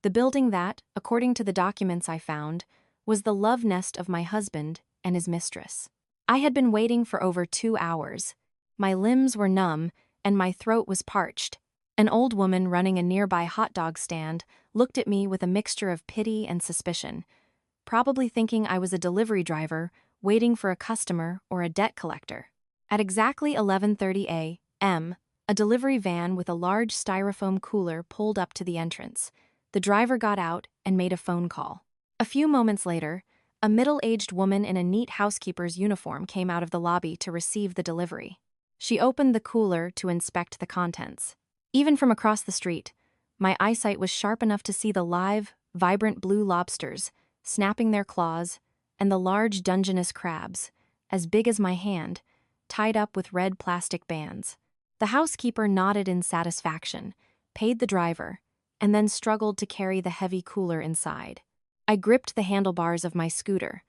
the building that, according to the documents I found, was the love nest of my husband and his mistress. I had been waiting for over 2 hours. My limbs were numb, and my throat was parched. An old woman running a nearby hot dog stand looked at me with a mixture of pity and suspicion, probably thinking I was a delivery driver waiting for a customer or a debt collector. At exactly 11:30 a.m., a delivery van with a large styrofoam cooler pulled up to the entrance. The driver got out and made a phone call. A few moments later, a middle-aged woman in a neat housekeeper's uniform came out of the lobby to receive the delivery. She opened the cooler to inspect the contents. Even from across the street, my eyesight was sharp enough to see the live, vibrant blue lobsters, snapping their claws, and the large Dungeness crabs, as big as my hand, tied up with red plastic bands. The housekeeper nodded in satisfaction, paid the driver, and then struggled to carry the heavy cooler inside. I gripped the handlebars of my scooter.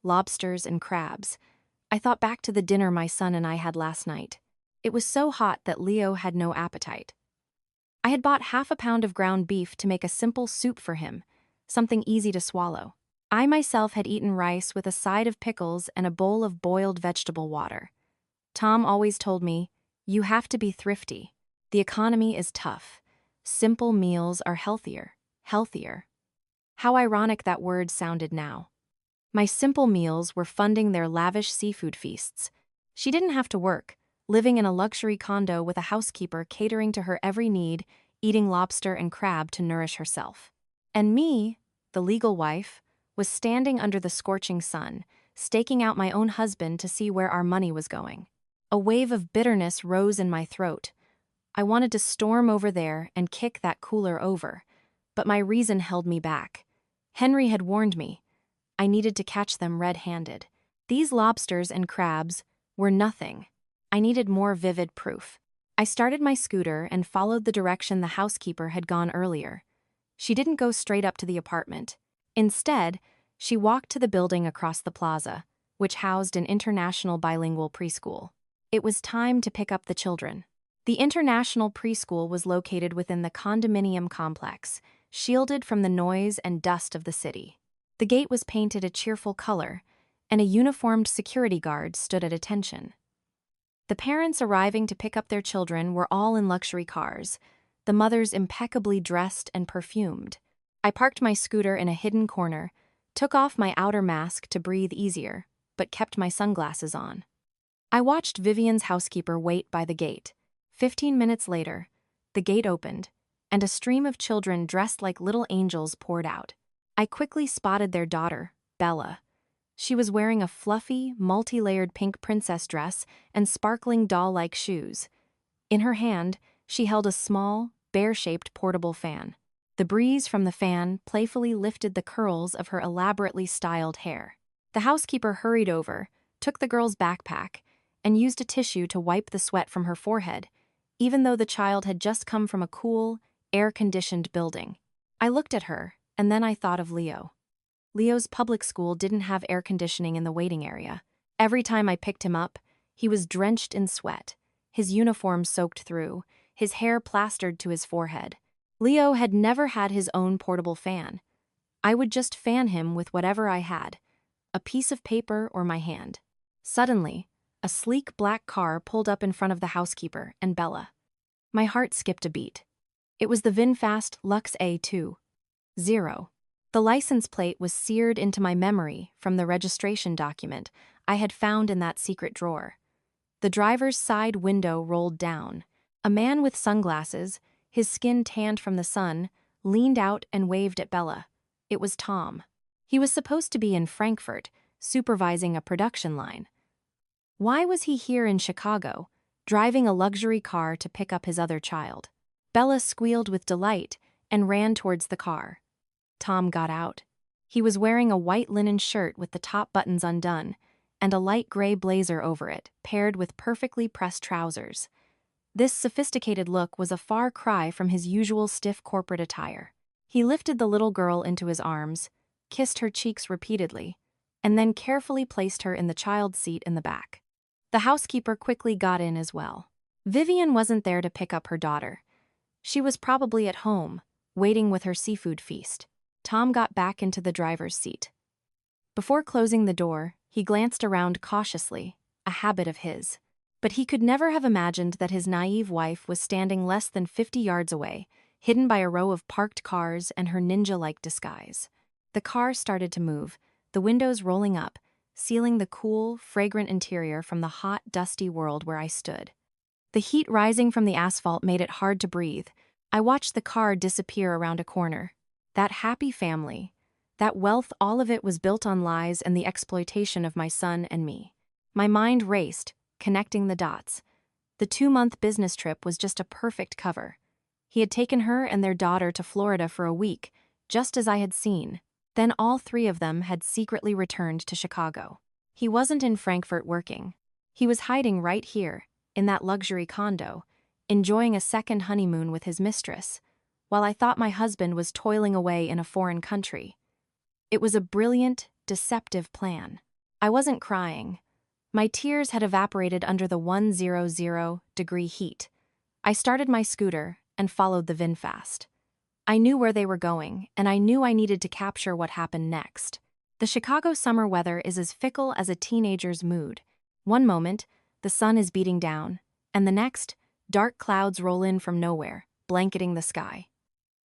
Lobsters and crabs. I thought back to the dinner my son and I had last night. It was so hot that Leo had no appetite. I had bought half a pound of ground beef to make a simple soup for him, something easy to swallow. I myself had eaten rice with a side of pickles and a bowl of boiled vegetable water. Tom always told me, "You have to be thrifty. The economy is tough. Simple meals are healthier." How ironic that word sounded now. My simple meals were funding their lavish seafood feasts. She didn't have to work, living in a luxury condo with a housekeeper catering to her every need, eating lobster and crab to nourish herself. And me, the legal wife, was standing under the scorching sun, staking out my own husband to see where our money was going. A wave of bitterness rose in my throat. I wanted to storm over there and kick that cooler over, but my reason held me back. Henry had warned me. I needed to catch them red-handed. These lobsters and crabs were nothing. I needed more vivid proof. I started my scooter and followed the direction the housekeeper had gone earlier. She didn't go straight up to the apartment. Instead, she walked to the building across the plaza, which housed an international bilingual preschool. It was time to pick up the children. The international preschool was located within the condominium complex, shielded from the noise and dust of the city. The gate was painted a cheerful color, and a uniformed security guard stood at attention. The parents arriving to pick up their children were all in luxury cars, the mothers impeccably dressed and perfumed. I parked my scooter in a hidden corner, took off my outer mask to breathe easier, but kept my sunglasses on. I watched Vivian's housekeeper wait by the gate. 15 minutes later, the gate opened, and a stream of children dressed like little angels poured out. I quickly spotted their daughter, Bella. She was wearing a fluffy, multi-layered pink princess dress and sparkling doll-like shoes. In her hand, she held a small, bear-shaped portable fan. The breeze from the fan playfully lifted the curls of her elaborately styled hair. The housekeeper hurried over, took the girl's backpack, and used a tissue to wipe the sweat from her forehead, even though the child had just come from a cool, air-conditioned building. I looked at her, and then I thought of Leo. Leo's public school didn't have air conditioning in the waiting area. Every time I picked him up, he was drenched in sweat, his uniform soaked through, his hair plastered to his forehead. Leo had never had his own portable fan. I would just fan him with whatever I had, a piece of paper or my hand. Suddenly, a sleek black car pulled up in front of the housekeeper and Bella. My heart skipped a beat. It was the VinFast Lux A20. The license plate was seared into my memory from the registration document I had found in that secret drawer. The driver's side window rolled down. A man with sunglasses, his skin tanned from the sun, leaned out and waved at Bella. It was Tom. He was supposed to be in Frankfurt, supervising a production line. Why was he here in Chicago, driving a luxury car to pick up his other child. Bella squealed with delight and ran towards the car. Tom got out. He was wearing a white linen shirt with the top buttons undone, and a light gray blazer over it, paired with perfectly pressed trousers. This sophisticated look was a far cry from his usual stiff corporate attire. He lifted the little girl into his arms, kissed her cheeks repeatedly, and then carefully placed her in the child's seat in the back. The housekeeper quickly got in as well. Vivian wasn't there to pick up her daughter. She was probably at home, waiting with her seafood feast. Tom got back into the driver's seat. Before closing the door, he glanced around cautiously, a habit of his. But he could never have imagined that his naive wife was standing less than 50 yards away, hidden by a row of parked cars and her ninja-like disguise. The car started to move, the windows rolling up, sealing the cool, fragrant interior from the hot, dusty world where I stood. The heat rising from the asphalt made it hard to breathe. I watched the car disappear around a corner. That happy family, that wealth, all of it was built on lies and the exploitation of my son and me. My mind raced, connecting the dots. The 2-month business trip was just a perfect cover. He had taken her and their daughter to Florida for a week, just as I had seen. Then all 3 of them had secretly returned to Chicago. He wasn't in Frankfurt working. He was hiding right here, in that luxury condo, enjoying a second honeymoon with his mistress, while I thought my husband was toiling away in a foreign country. It was a brilliant, deceptive plan. I wasn't crying. My tears had evaporated under the 100-degree heat. I started my scooter and followed the VinFast. I knew where they were going, and I knew I needed to capture what happened next. The Chicago summer weather is as fickle as a teenager's mood. One moment, the sun is beating down, and the next, dark clouds roll in from nowhere, blanketing the sky.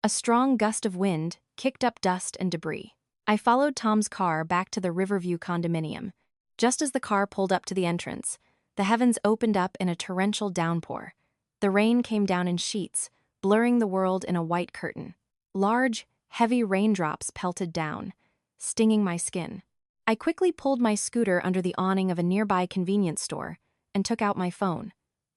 A strong gust of wind kicked up dust and debris. I followed Tom's car back to the Riverview condominium. Just as the car pulled up to the entrance, the heavens opened up in a torrential downpour. The rain came down in sheets, blurring the world in a white curtain. Large, heavy raindrops pelted down, stinging my skin. I quickly pulled my scooter under the awning of a nearby convenience store and took out my phone.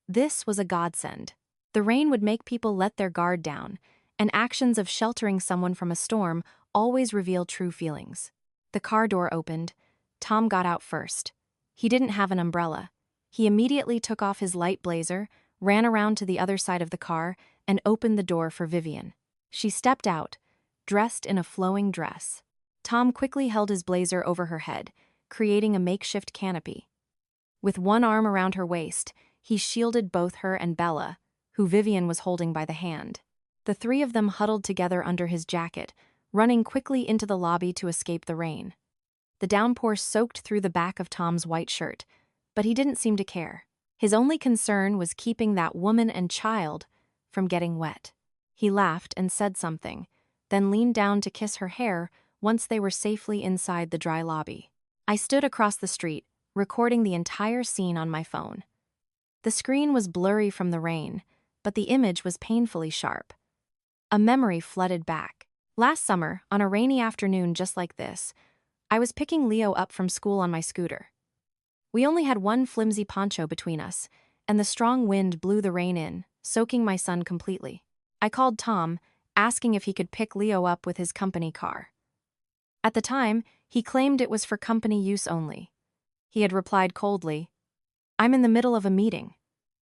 This was a godsend. The rain would make people let their guard down, and actions of sheltering someone from a storm always reveal true feelings. The car door opened. Tom got out first. He didn't have an umbrella. He immediately took off his light blazer, ran around to the other side of the car, and opened the door for Vivian. She stepped out, dressed in a flowing dress. Tom quickly held his blazer over her head, creating a makeshift canopy. With one arm around her waist, he shielded both her and Bella, who Vivian was holding by the hand. The 3 of them huddled together under his jacket, running quickly into the lobby to escape the rain. The downpour soaked through the back of Tom's white shirt, but he didn't seem to care. His only concern was keeping that woman and child from getting wet. He laughed and said something, then leaned down to kiss her hair once they were safely inside the dry lobby. I stood across the street, recording the entire scene on my phone. The screen was blurry from the rain, but the image was painfully sharp. A memory flooded back. Last summer, on a rainy afternoon just like this, I was picking Leo up from school on my scooter. We only had one flimsy poncho between us, and the strong wind blew the rain in, soaking my son completely. I called Tom, asking if he could pick Leo up with his company car. At the time, he claimed it was for company use only. He had replied coldly, "I'm in the middle of a meeting.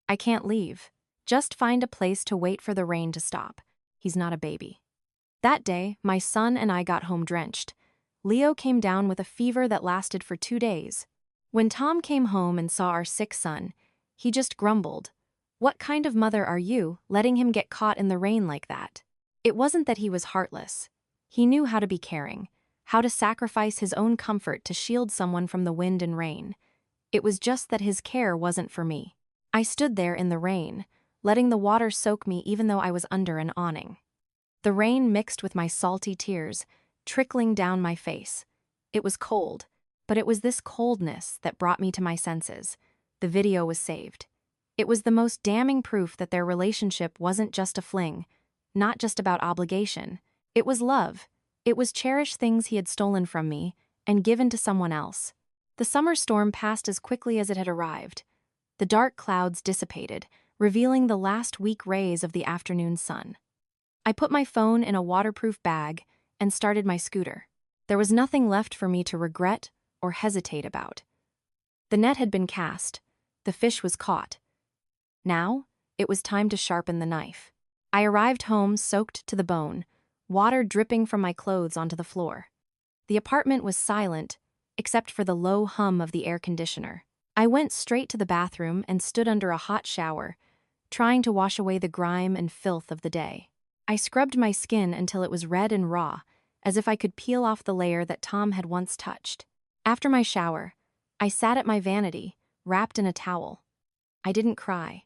I can't leave. Just find a place to wait for the rain to stop. He's not a baby." That day, my son and I got home drenched. Leo came down with a fever that lasted for 2 days. When Tom came home and saw our sick son, he just grumbled, "What kind of mother are you, letting him get caught in the rain like that?" It wasn't that he was heartless. He knew how to be caring, how to sacrifice his own comfort to shield someone from the wind and rain. It was just that his care wasn't for me. I stood there in the rain, letting the water soak me even though I was under an awning. The rain mixed with my salty tears, trickling down my face. It was cold, but it was this coldness that brought me to my senses. The video was saved. It was the most damning proof that their relationship wasn't just a fling, not just about obligation. It was love. It was cherished things he had stolen from me and given to someone else. The summer storm passed as quickly as it had arrived. The dark clouds dissipated, revealing the last weak rays of the afternoon sun. I put my phone in a waterproof bag and started my scooter. There was nothing left for me to regret or hesitate about. The net had been cast. The fish was caught. Now, it was time to sharpen the knife. I arrived home soaked to the bone, water dripping from my clothes onto the floor. The apartment was silent, except for the low hum of the air conditioner. I went straight to the bathroom and stood under a hot shower, trying to wash away the grime and filth of the day. I scrubbed my skin until it was red and raw, as if I could peel off the layer that Tom had once touched. After my shower, I sat at my vanity, wrapped in a towel. I didn't cry.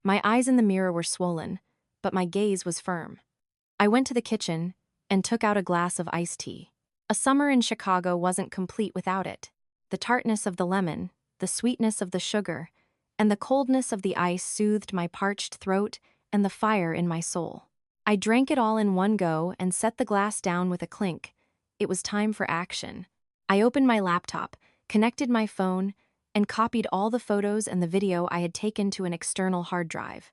My eyes in the mirror were swollen, but my gaze was firm. I went to the kitchen and took out a glass of iced tea. A summer in Chicago wasn't complete without it. The tartness of the lemon, the sweetness of the sugar, and the coldness of the ice soothed my parched throat and the fire in my soul. I drank it all in one go and set the glass down with a clink. It was time for action. I opened my laptop, connected my phone, and copied all the photos and the video I had taken to an external hard drive.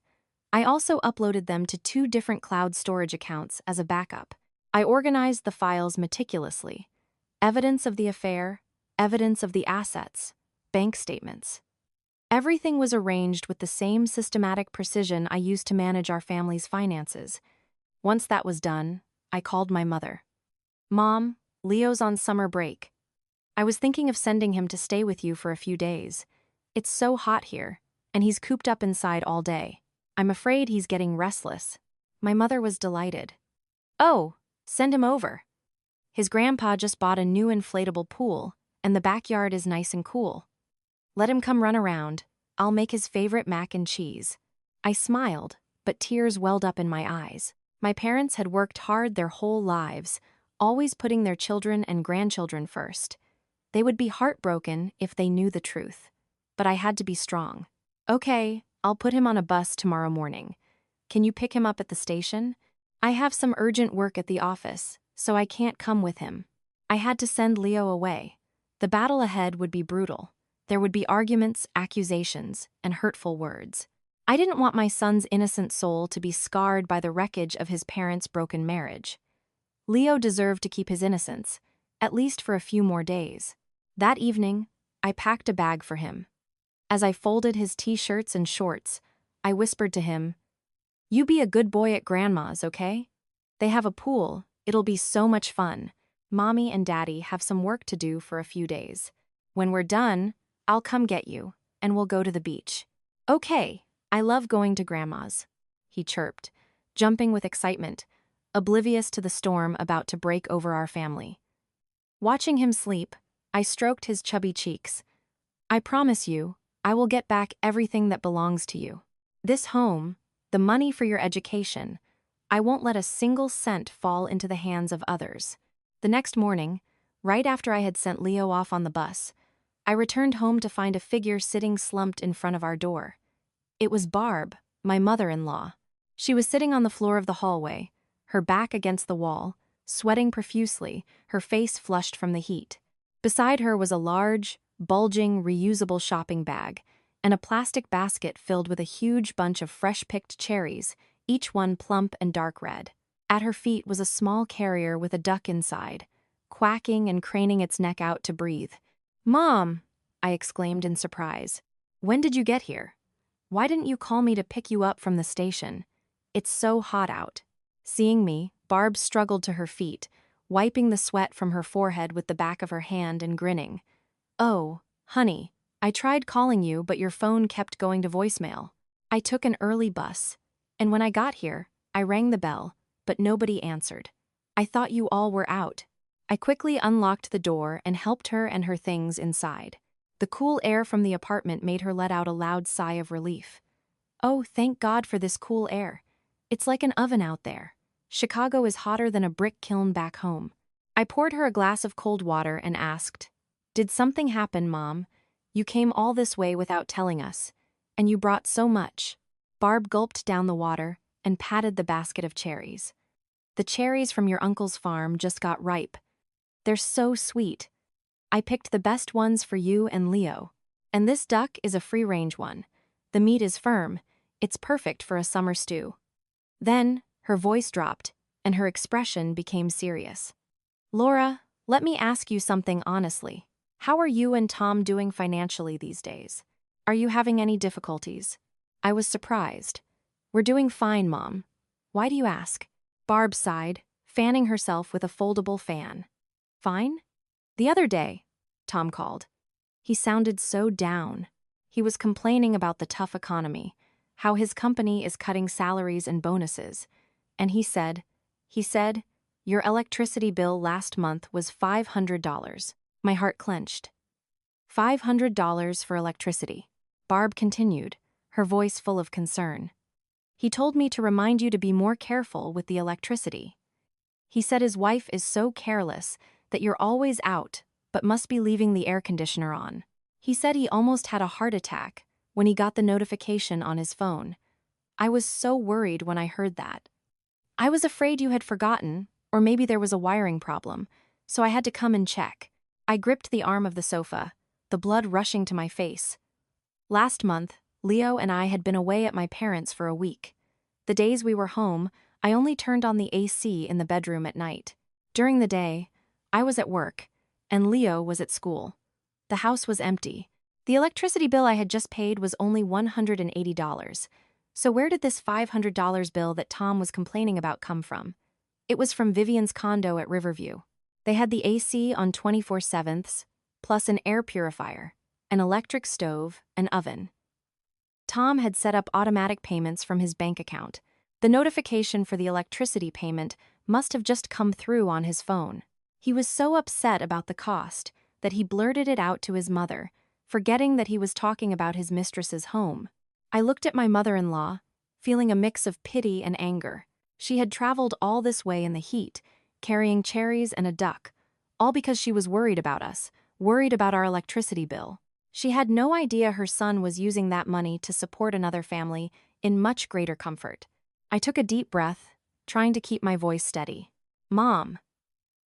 I also uploaded them to 2 different cloud storage accounts as a backup. I organized the files meticulously. Evidence of the affair, evidence of the assets, bank statements. Everything was arranged with the same systematic precision I used to manage our family's finances. Once that was done, I called my mother. "Mom, Leo's on summer break. I was thinking of sending him to stay with you for a few days. It's so hot here, and he's cooped up inside all day. I'm afraid he's getting restless." My mother was delighted. "Oh, send him over. His grandpa just bought a new inflatable pool, and the backyard is nice and cool. Let him come run around. I'll make his favorite mac and cheese." I smiled, but tears welled up in my eyes. My parents had worked hard their whole lives, always putting their children and grandchildren first. They would be heartbroken if they knew the truth. But I had to be strong. "Okay, I'll put him on a bus tomorrow morning. Can you pick him up at the station? I have some urgent work at the office, so I can't come with him." I had to send Leo away. The battle ahead would be brutal. There would be arguments, accusations, and hurtful words. I didn't want my son's innocent soul to be scarred by the wreckage of his parents' broken marriage. Leo deserved to keep his innocence, at least for a few more days. That evening, I packed a bag for him. As I folded his t-shirts and shorts, I whispered to him, "You be a good boy at Grandma's, okay? They have a pool. It'll be so much fun. Mommy and Daddy have some work to do for a few days. When we're done, I'll come get you, and we'll go to the beach." "Okay, I love going to Grandma's," he chirped, jumping with excitement, oblivious to the storm about to break over our family. Watching him sleep, I stroked his chubby cheeks. "I promise you, I will get back everything that belongs to you. This home, the money for your education, I won't let a single cent fall into the hands of others." The next morning, right after I had sent Leo off on the bus, I returned home to find a figure sitting slumped in front of our door. It was Barb, my mother-in-law. She was sitting on the floor of the hallway, her back against the wall, sweating profusely, her face flushed from the heat. Beside her was a large, bulging, reusable shopping bag and a plastic basket filled with a huge bunch of fresh-picked cherries, each one plump and dark red. At her feet was a small carrier with a duck inside, quacking and craning its neck out to breathe. "Mom!" I exclaimed in surprise. "When did you get here? Why didn't you call me to pick you up from the station? It's so hot out." Seeing me, Barb struggled to her feet, wiping the sweat from her forehead with the back of her hand and grinning. "Oh, honey, I tried calling you, but your phone kept going to voicemail. I took an early bus, and when I got here, I rang the bell, but nobody answered. I thought you all were out." I quickly unlocked the door and helped her and her things inside. The cool air from the apartment made her let out a loud sigh of relief. "Oh, thank God for this cool air. It's like an oven out there. Chicago is hotter than a brick kiln back home." I poured her a glass of cold water and asked, "Did something happen, Mom? You came all this way without telling us, and you brought so much." Barb gulped down the water and patted the basket of cherries. "The cherries from your uncle's farm just got ripe. They're so sweet. I picked the best ones for you and Leo. And this duck is a free-range one. The meat is firm. It's perfect for a summer stew." Then, her voice dropped, and her expression became serious. "Laura, let me ask you something honestly. How are you and Tom doing financially these days? Are you having any difficulties?" I was surprised. "We're doing fine, Mom. Why do you ask?" Barb sighed, fanning herself with a foldable fan. "Fine?" "The other day," Tom called. He sounded so down. He was complaining about the tough economy, how his company is cutting salaries and bonuses, and he said, "Your electricity bill last month was $500. My heart clenched. $500 for electricity. Barb continued, her voice full of concern. "He told me to remind you to be more careful with the electricity. He said his wife is so careless that you're always out, but must be leaving the air conditioner on. He said he almost had a heart attack when he got the notification on his phone. I was so worried when I heard that. I was afraid you had forgotten, or maybe there was a wiring problem, so I had to come and check." I gripped the arm of the sofa, the blood rushing to my face. Last month, Leo and I had been away at my parents' for a week. The days we were home, I only turned on the AC in the bedroom at night. During the day, I was at work, and Leo was at school. The house was empty. The electricity bill I had just paid was only $180. So where did this $500 bill that Tom was complaining about come from? It was from Vivian's condo at Riverview. They had the AC on 24/7, plus an air purifier, an electric stove, an oven. Tom had set up automatic payments from his bank account. The notification for the electricity payment must have just come through on his phone. He was so upset about the cost that he blurted it out to his mother, forgetting that he was talking about his mistress's home. I looked at my mother-in-law, feeling a mix of pity and anger. She had traveled all this way in the heat, carrying cherries and a duck, all because she was worried about us, worried about our electricity bill. She had no idea her son was using that money to support another family in much greater comfort. I took a deep breath, trying to keep my voice steady. "Mom."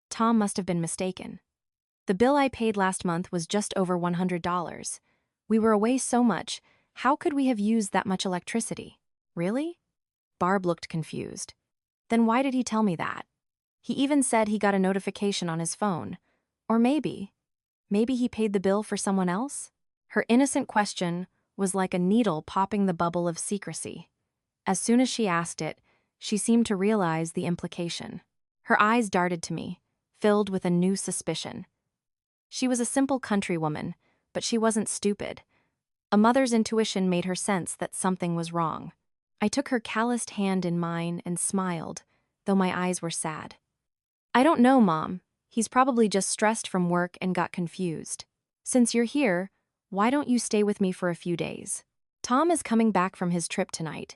Tom must have been mistaken. "The bill I paid last month was just over $100. We were away so much, how could we have used that much electricity?" "Really?" Barb looked confused. "Then why did he tell me that? He even said he got a notification on his phone. Or maybe he paid the bill for someone else?" Her innocent question was like a needle popping the bubble of secrecy. As soon as she asked it, she seemed to realize the implication. Her eyes darted to me, filled with a new suspicion. She was a simple countrywoman, but she wasn't stupid. A mother's intuition made her sense that something was wrong. I took her calloused hand in mine and smiled, though my eyes were sad. "I don't know, Mom. He's probably just stressed from work and got confused. Since you're here, why don't you stay with me for a few days? Tom is coming back from his trip tonight.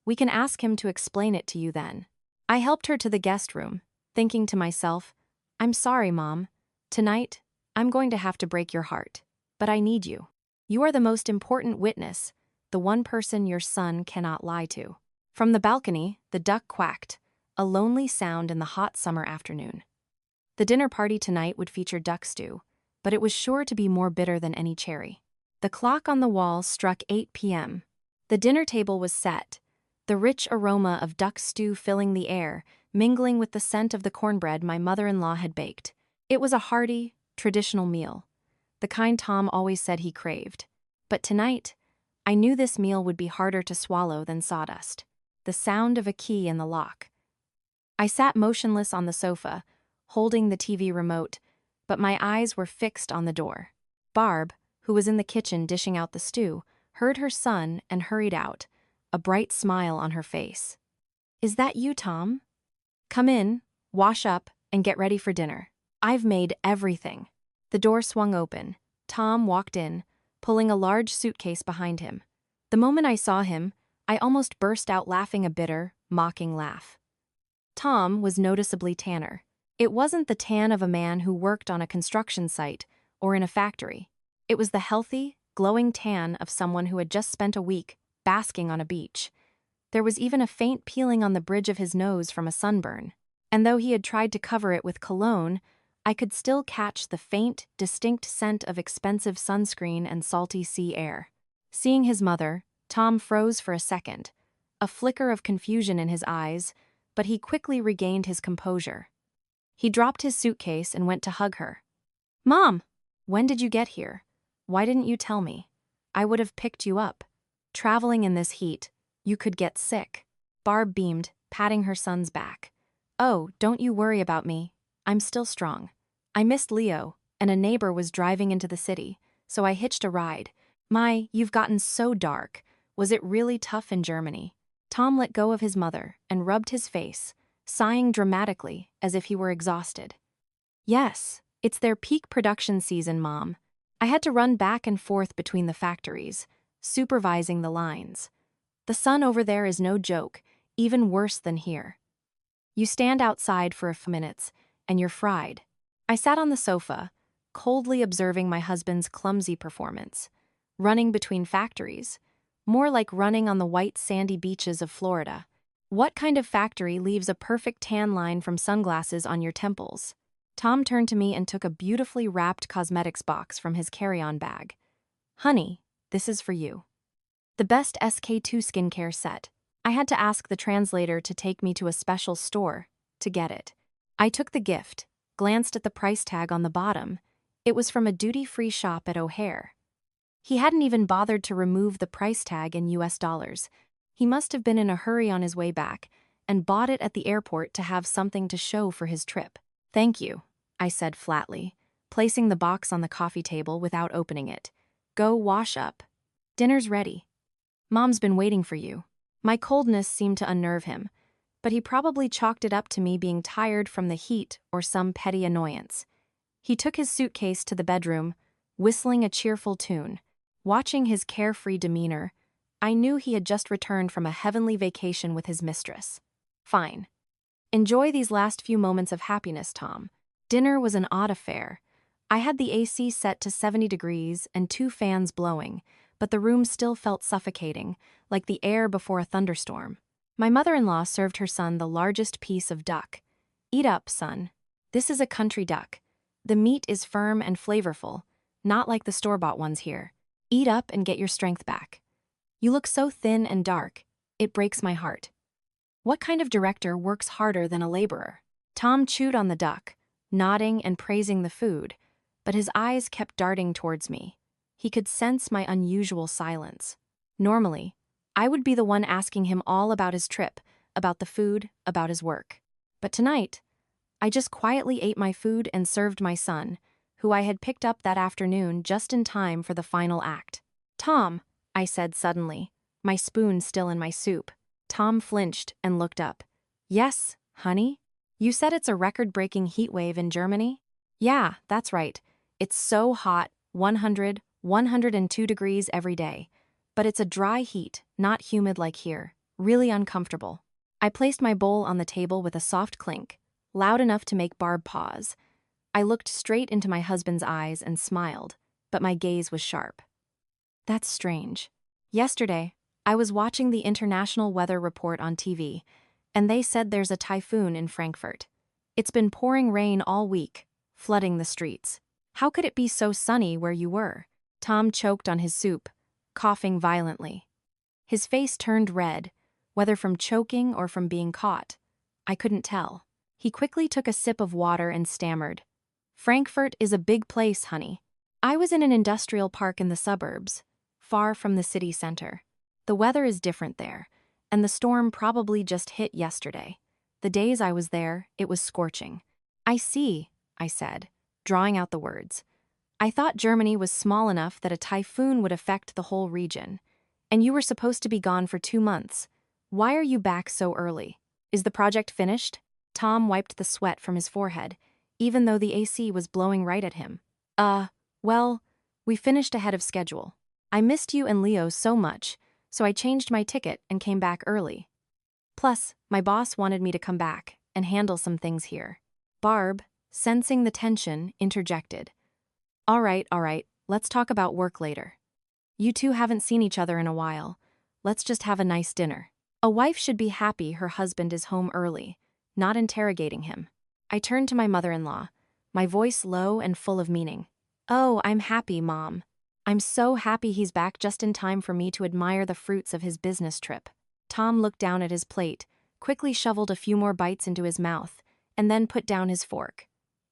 We can ask him to explain it to you then." I helped her to the guest room, thinking to myself, "I'm sorry, Mom. Tonight, I'm going to have to break your heart. But I need you. You are the most important witness, the one person your son cannot lie to." From the balcony, the duck quacked, a lonely sound in the hot summer afternoon. The dinner party tonight would feature duck stew, but it was sure to be more bitter than any cherry. The clock on the wall struck 8 p.m. The dinner table was set, the rich aroma of duck stew filling the air, mingling with the scent of the cornbread my mother-in-law had baked. It was a hearty, traditional meal, the kind Tom always said he craved. But tonight, I knew this meal would be harder to swallow than sawdust. The sound of a key in the lock. I sat motionless on the sofa, holding the TV remote, but my eyes were fixed on the door. Barb, who was in the kitchen dishing out the stew, heard her son and hurried out, a bright smile on her face. "Is that you, Tom? Come in, wash up, and get ready for dinner. I've made everything." The door swung open. Tom walked in, pulling a large suitcase behind him. The moment I saw him, I almost burst out laughing a bitter, mocking laugh. Tom was noticeably tanner. It wasn't the tan of a man who worked on a construction site or in a factory. It was the healthy, glowing tan of someone who had just spent a week basking on a beach. There was even a faint peeling on the bridge of his nose from a sunburn. And though he had tried to cover it with cologne, I could still catch the faint, distinct scent of expensive sunscreen and salty sea air. Seeing his mother, Tom froze for a second, a flicker of confusion in his eyes, but he quickly regained his composure. He dropped his suitcase and went to hug her. Mom! When did you get here? Why didn't you tell me? I would have picked you up. Traveling in this heat, you could get sick. Barb beamed, patting her son's back. Oh, don't you worry about me. I'm still strong. I missed Leo, and a neighbor was driving into the city, so I hitched a ride. My, you've gotten so dark. Was it really tough in Germany? Tom let go of his mother and rubbed his face, sighing dramatically as if he were exhausted. Yes, it's their peak production season, Mom. I had to run back and forth between the factories, supervising the lines. The sun over there is no joke, even worse than here. You stand outside for a few minutes, and you're fried. I sat on the sofa, coldly observing my husband's clumsy performance. Running between factories. More like running on the white sandy beaches of Florida. What kind of factory leaves a perfect tan line from sunglasses on your temples? Tom turned to me and took a beautifully wrapped cosmetics box from his carry-on bag. Honey, this is for you. The best SK-II skincare set. I had to ask the translator to take me to a special store to get it. I took the gift, glanced at the price tag on the bottom. It was from a duty-free shop at O'Hare. He hadn't even bothered to remove the price tag in US dollars. He must have been in a hurry on his way back and bought it at the airport to have something to show for his trip. Thank you, I said flatly, placing the box on the coffee table without opening it. Go wash up. Dinner's ready. Mom's been waiting for you. My coldness seemed to unnerve him, but he probably chalked it up to me being tired from the heat or some petty annoyance. He took his suitcase to the bedroom, whistling a cheerful tune. Watching his carefree demeanor, I knew he had just returned from a heavenly vacation with his mistress. Fine. Enjoy these last few moments of happiness, Tom. Dinner was an odd affair. I had the AC set to 70 degrees and 2 fans blowing, but the room still felt suffocating, like the air before a thunderstorm. My mother-in-law served her son the largest piece of duck. Eat up, son. This is a country duck. The meat is firm and flavorful, not like the store-bought ones here. Eat up and get your strength back. You look so thin and dark. It breaks my heart. What kind of director works harder than a laborer? Tom chewed on the duck, nodding and praising the food, but his eyes kept darting towards me. He could sense my unusual silence. Normally, I would be the one asking him all about his trip, about the food, about his work. But tonight, I just quietly ate my food and served my son, who I had picked up that afternoon just in time for the final act. Tom, I said suddenly, my spoon still in my soup. Tom flinched and looked up. Yes, honey? You said it's a record-breaking heat wave in Germany? Yeah, that's right. It's so hot, 102 degrees every day. But it's a dry heat, not humid like here. Really uncomfortable. I placed my bowl on the table with a soft clink, loud enough to make Barb pause. I looked straight into my husband's eyes and smiled, but my gaze was sharp. That's strange. Yesterday, I was watching the International Weather Report on TV, and they said there's a typhoon in Frankfurt. It's been pouring rain all week, flooding the streets. How could it be so sunny where you were? Tom choked on his soup, coughing violently. His face turned red, whether from choking or from being caught. I couldn't tell. He quickly took a sip of water and stammered. Frankfurt is a big place, honey. I was in an industrial park in the suburbs, far from the city center. The weather is different there, and the storm probably just hit yesterday. The days I was there, it was scorching. I see, I said, drawing out the words. I thought Germany was small enough that a typhoon would affect the whole region. And you were supposed to be gone for 2 months. Why are you back so early? Is the project finished? Tom wiped the sweat from his forehead, even though the AC was blowing right at him. Well, we finished ahead of schedule. I missed you and Leo so much, so I changed my ticket and came back early. Plus, my boss wanted me to come back and handle some things here. Barb, sensing the tension, interjected. All right, let's talk about work later. You two haven't seen each other in a while. Let's just have a nice dinner. A wife should be happy her husband is home early, not interrogating him. I turned to my mother-in-law, my voice low and full of meaning. Oh, I'm happy, Mom. I'm so happy he's back just in time for me to admire the fruits of his business trip. Tom looked down at his plate, quickly shoveled a few more bites into his mouth, and then put down his fork.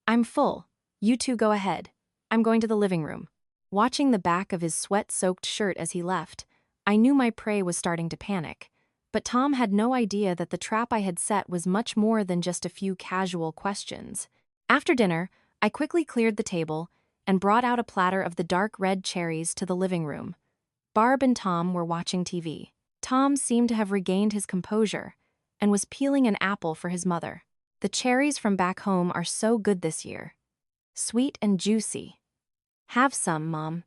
I'm full. You two go ahead. I'm going to the living room. Watching the back of his sweat-soaked shirt as he left, I knew my prey was starting to panic. But Tom had no idea that the trap I had set was much more than just a few casual questions. After dinner, I quickly cleared the table and brought out a platter of the dark red cherries to the living room. Barb and Tom were watching TV. Tom seemed to have regained his composure and was peeling an apple for his mother. The cherries from back home are so good this year. Sweet and juicy. Have some, Mom.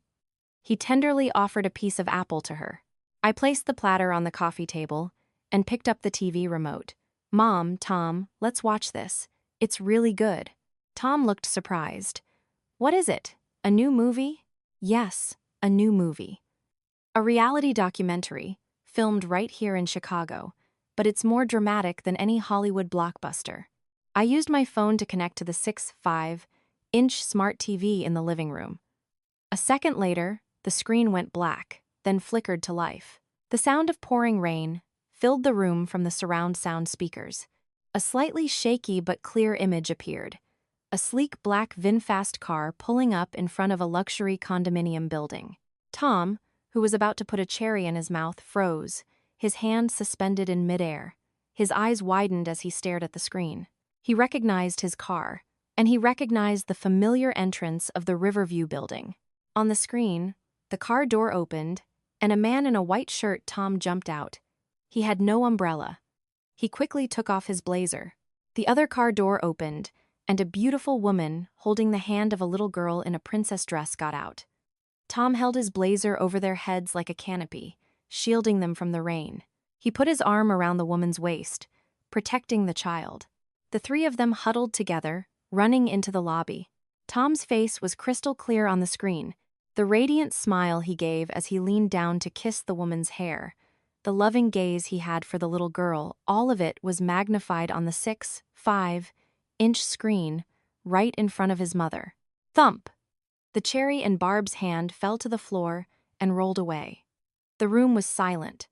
He tenderly offered a piece of apple to her. I placed the platter on the coffee table and picked up the TV remote. Mom, Tom, let's watch this. It's really good. Tom looked surprised. What is it? A new movie? Yes, a new movie. A reality documentary, filmed right here in Chicago, but it's more dramatic than any Hollywood blockbuster. I used my phone to connect to the 6.5-inch smart TV in the living room. A second later, the screen went black, then flickered to life. The sound of pouring rain filled the room from the surround sound speakers. A slightly shaky but clear image appeared. A sleek black VinFast car pulling up in front of a luxury condominium building. Tom, who was about to put a cherry in his mouth, froze, his hand suspended in midair. His eyes widened as he stared at the screen. He recognized his car, and he recognized the familiar entrance of the Riverview building. On the screen, the car door opened, and a man in a white shirt. Tom jumped out. He had no umbrella. He quickly took off his blazer. The other car door opened, and a beautiful woman holding the hand of a little girl in a princess dress got out. Tom held his blazer over their heads like a canopy, shielding them from the rain. He put his arm around the woman's waist, protecting the child. The three of them huddled together, running into the lobby. Tom's face was crystal clear on the screen, the radiant smile he gave as he leaned down to kiss the woman's hair, the loving gaze he had for the little girl, all of it was magnified on the 6.5-inch screen right in front of his mother. Thump! The cherry in Barb's hand fell to the floor and rolled away. The room was silent,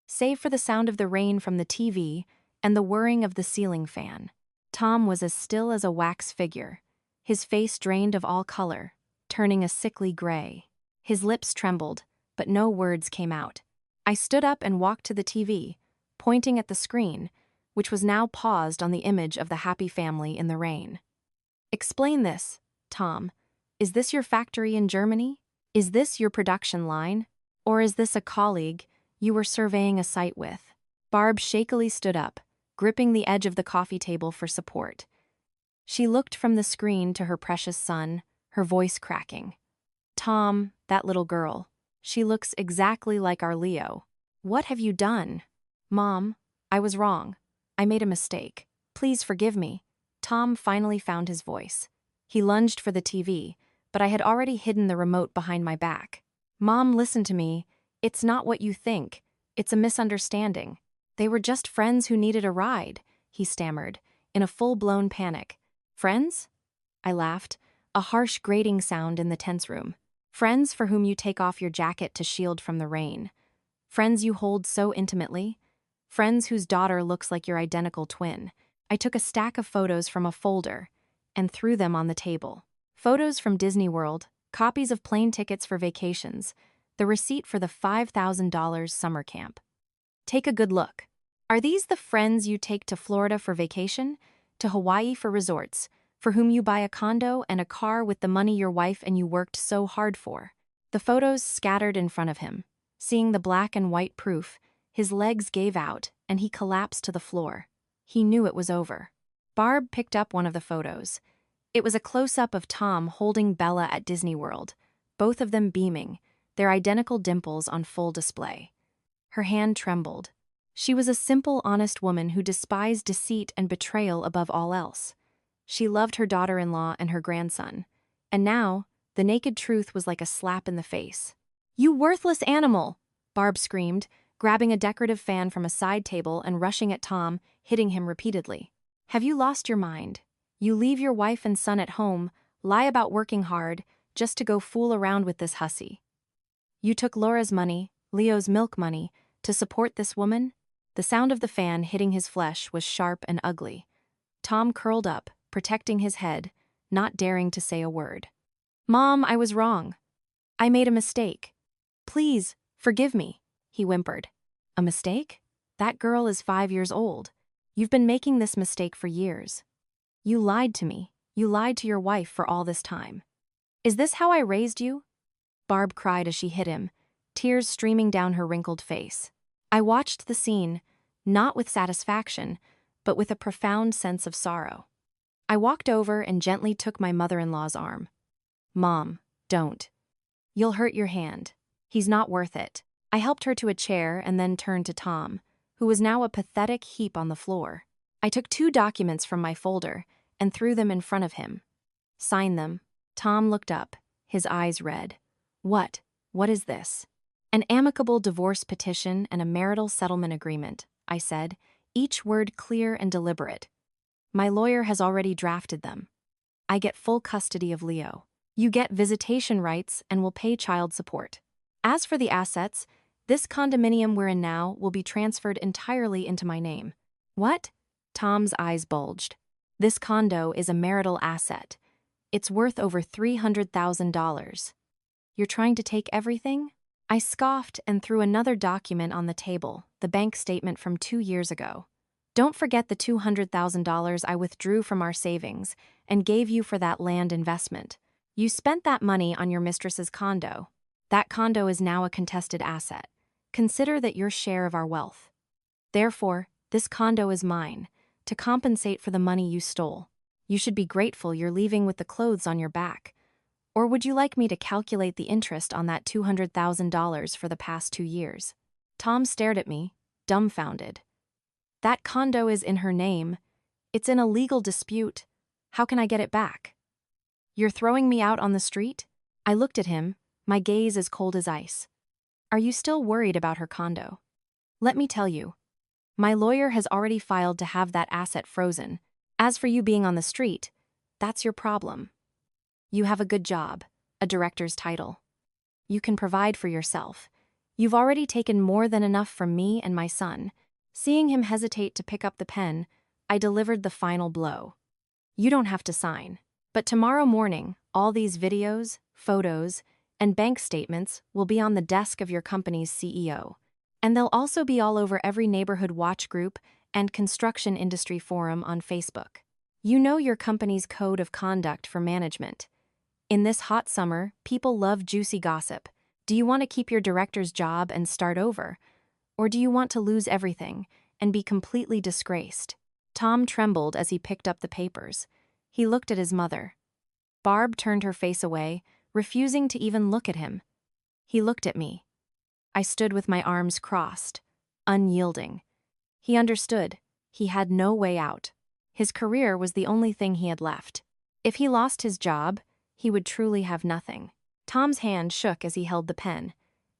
save for the sound of the rain from the TV and the whirring of the ceiling fan. Tom was as still as a wax figure, his face drained of all color, turning a sickly gray. His lips trembled, but no words came out. I stood up and walked to the TV, pointing at the screen, which was now paused on the image of the happy family in the rain. Explain this, Tom. Is this your factory in Germany? Is this your production line? Or is this a colleague you were surveying a site with? Barb shakily stood up, gripping the edge of the coffee table for support. She looked from the screen to her precious son, her voice cracking. Tom, that little girl. She looks exactly like our Leo. What have you done? Mom, I was wrong. I made a mistake. Please forgive me. Tom finally found his voice. He lunged for the TV, but I had already hidden the remote behind my back. Mom, listen to me. It's not what you think. It's a misunderstanding. They were just friends who needed a ride, he stammered, in a full-blown panic. Friends? I laughed, a harsh grating sound in the tense room. Friends for whom you take off your jacket to shield from the rain. Friends you hold so intimately. Friends whose daughter looks like your identical twin. I took a stack of photos from a folder and threw them on the table. Photos from Disney World, copies of plane tickets for vacations, the receipt for the $5,000 summer camp. Take a good look. Are these the friends you take to Florida for vacation, to Hawaii for resorts, for whom you buy a condo and a car with the money your wife and you worked so hard for? The photos scattered in front of him. Seeing the black and white proof, his legs gave out and he collapsed to the floor. He knew it was over. Barb picked up one of the photos. It was a close-up of Tom holding Bella at Disney World, both of them beaming, their identical dimples on full display. Her hand trembled. She was a simple, honest woman who despised deceit and betrayal above all else. She loved her daughter-in-law and her grandson. And now, the naked truth was like a slap in the face. You worthless animal! Barb screamed, grabbing a decorative fan from a side table and rushing at Tom, hitting him repeatedly. Have you lost your mind? You leave your wife and son at home, lie about working hard, just to go fool around with this hussy. You took Laura's money, Leo's milk money, to support this woman? The sound of the fan hitting his flesh was sharp and ugly. Tom curled up, protecting his head, not daring to say a word. Mom, I was wrong. I made a mistake. Please, forgive me, he whimpered. A mistake? That girl is 5 years old. You've been making this mistake for years. You lied to me. You lied to your wife for all this time. Is this how I raised you? Barb cried as she hit him, tears streaming down her wrinkled face. I watched the scene, not with satisfaction, but with a profound sense of sorrow. I walked over and gently took my mother-in-law's arm. Mom, don't. You'll hurt your hand. He's not worth it. I helped her to a chair and then turned to Tom, who was now a pathetic heap on the floor. I took 2 documents from my folder and threw them in front of him. Sign them. Tom looked up, his eyes red. What? What is this? An amicable divorce petition and a marital settlement agreement, I said, each word clear and deliberate. My lawyer has already drafted them. I get full custody of Leo. You get visitation rights and will pay child support. As for the assets, this condominium we're in now will be transferred entirely into my name. What? Tom's eyes bulged. This condo is a marital asset. It's worth over $300,000. You're trying to take everything? I scoffed and threw another document on the table, the bank statement from 2 years ago. Don't forget the $200,000 I withdrew from our savings and gave you for that land investment. You spent that money on your mistress's condo. That condo is now a contested asset. Consider that your share of our wealth. Therefore, this condo is mine, to compensate for the money you stole. You should be grateful you're leaving with the clothes on your back. Or would you like me to calculate the interest on that $200,000 for the past 2 years? Tom stared at me, dumbfounded. That condo is in her name. It's in a legal dispute. How can I get it back? You're throwing me out on the street? I looked at him, my gaze as cold as ice. Are you still worried about her condo? Let me tell you. My lawyer has already filed to have that asset frozen. As for you being on the street, that's your problem. You have a good job, a director's title. You can provide for yourself. You've already taken more than enough from me and my son. Seeing him hesitate to pick up the pen, I delivered the final blow. You don't have to sign, but tomorrow morning, all these videos, photos, and bank statements will be on the desk of your company's CEO. And they'll also be all over every neighborhood watch group and construction industry forum on Facebook. You know your company's code of conduct for management. In this hot summer, people love juicy gossip. Do you want to keep your director's job and start over? Or do you want to lose everything and be completely disgraced? Tom trembled as he picked up the papers. He looked at his mother. Barb turned her face away, refusing to even look at him. He looked at me. I stood with my arms crossed, unyielding. He understood. He had no way out. His career was the only thing he had left. If he lost his job, he would truly have nothing. Tom's hand shook as he held the pen.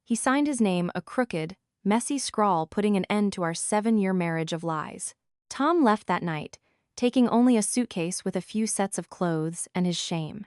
He signed his name a crooked, messy scrawl putting an end to our 7-year marriage of lies. Tom left that night, taking only a suitcase with a few sets of clothes and his shame.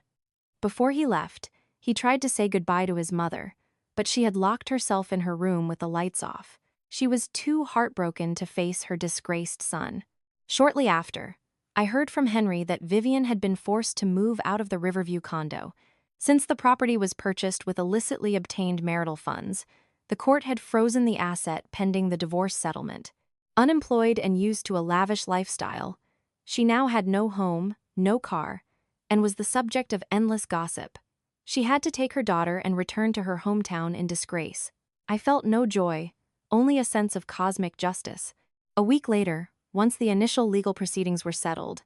Before he left, he tried to say goodbye to his mother, but she had locked herself in her room with the lights off. She was too heartbroken to face her disgraced son. Shortly after, I heard from Henry that Vivian had been forced to move out of the Riverview condo. Since the property was purchased with illicitly obtained marital funds, the court had frozen the asset pending the divorce settlement. Unemployed and used to a lavish lifestyle, she now had no home, no car, and was the subject of endless gossip. She had to take her daughter and return to her hometown in disgrace. I felt no joy, only a sense of cosmic justice. A week later, once the initial legal proceedings were settled,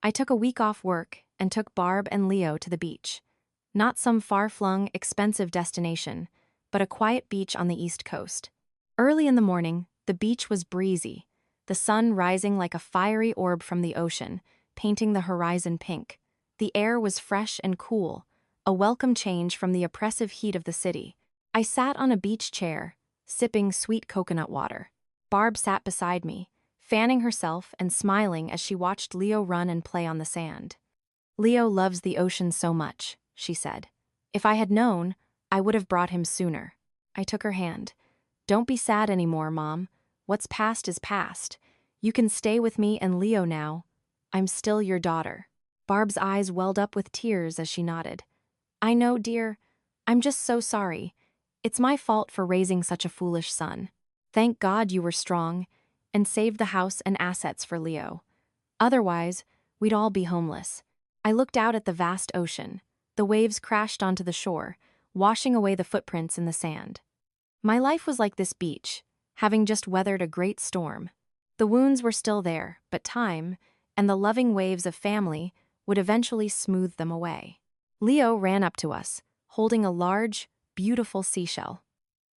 I took a week off work and took Barb and Leo to the beach. Not some far-flung, expensive destination, but a quiet beach on the East Coast. Early in the morning, the beach was breezy, the sun rising like a fiery orb from the ocean, painting the horizon pink. The air was fresh and cool, a welcome change from the oppressive heat of the city. I sat on a beach chair, sipping sweet coconut water. Barb sat beside me, fanning herself and smiling as she watched Leo run and play on the sand. Leo loves the ocean so much, she said. If I had known, I would have brought him sooner. I took her hand. Don't be sad anymore, Mom. What's past is past. You can stay with me and Leo now. I'm still your daughter. Barb's eyes welled up with tears as she nodded. I know, dear. I'm just so sorry. It's my fault for raising such a foolish son. Thank God you were strong and saved the house and assets for Leo. Otherwise, we'd all be homeless. I looked out at the vast ocean. The waves crashed onto the shore, washing away the footprints in the sand. My life was like this beach, having just weathered a great storm. The wounds were still there, but time, and the loving waves of family, would eventually smooth them away. Leo ran up to us, holding a large, beautiful seashell.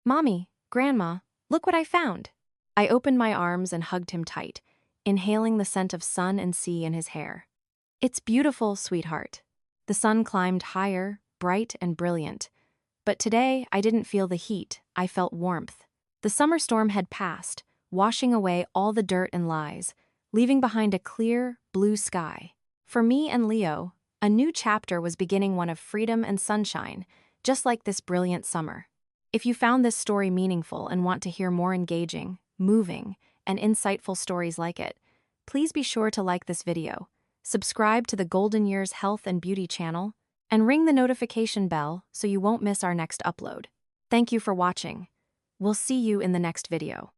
Mommy, Grandma, look what I found. I opened my arms and hugged him tight, inhaling the scent of sun and sea in his hair. It's beautiful, sweetheart. The sun climbed higher, bright and brilliant. But today, I didn't feel the heat, I felt warmth. The summer storm had passed, washing away all the dirt and lies, leaving behind a clear, blue sky. For me and Leo, a new chapter was beginning, one of freedom and sunshine, just like this brilliant summer. If you found this story meaningful and want to hear more engaging, moving, and insightful stories like it, please be sure to like this video, subscribe to the Golden Years Health and Beauty channel, and ring the notification bell so you won't miss our next upload. Thank you for watching. We'll see you in the next video.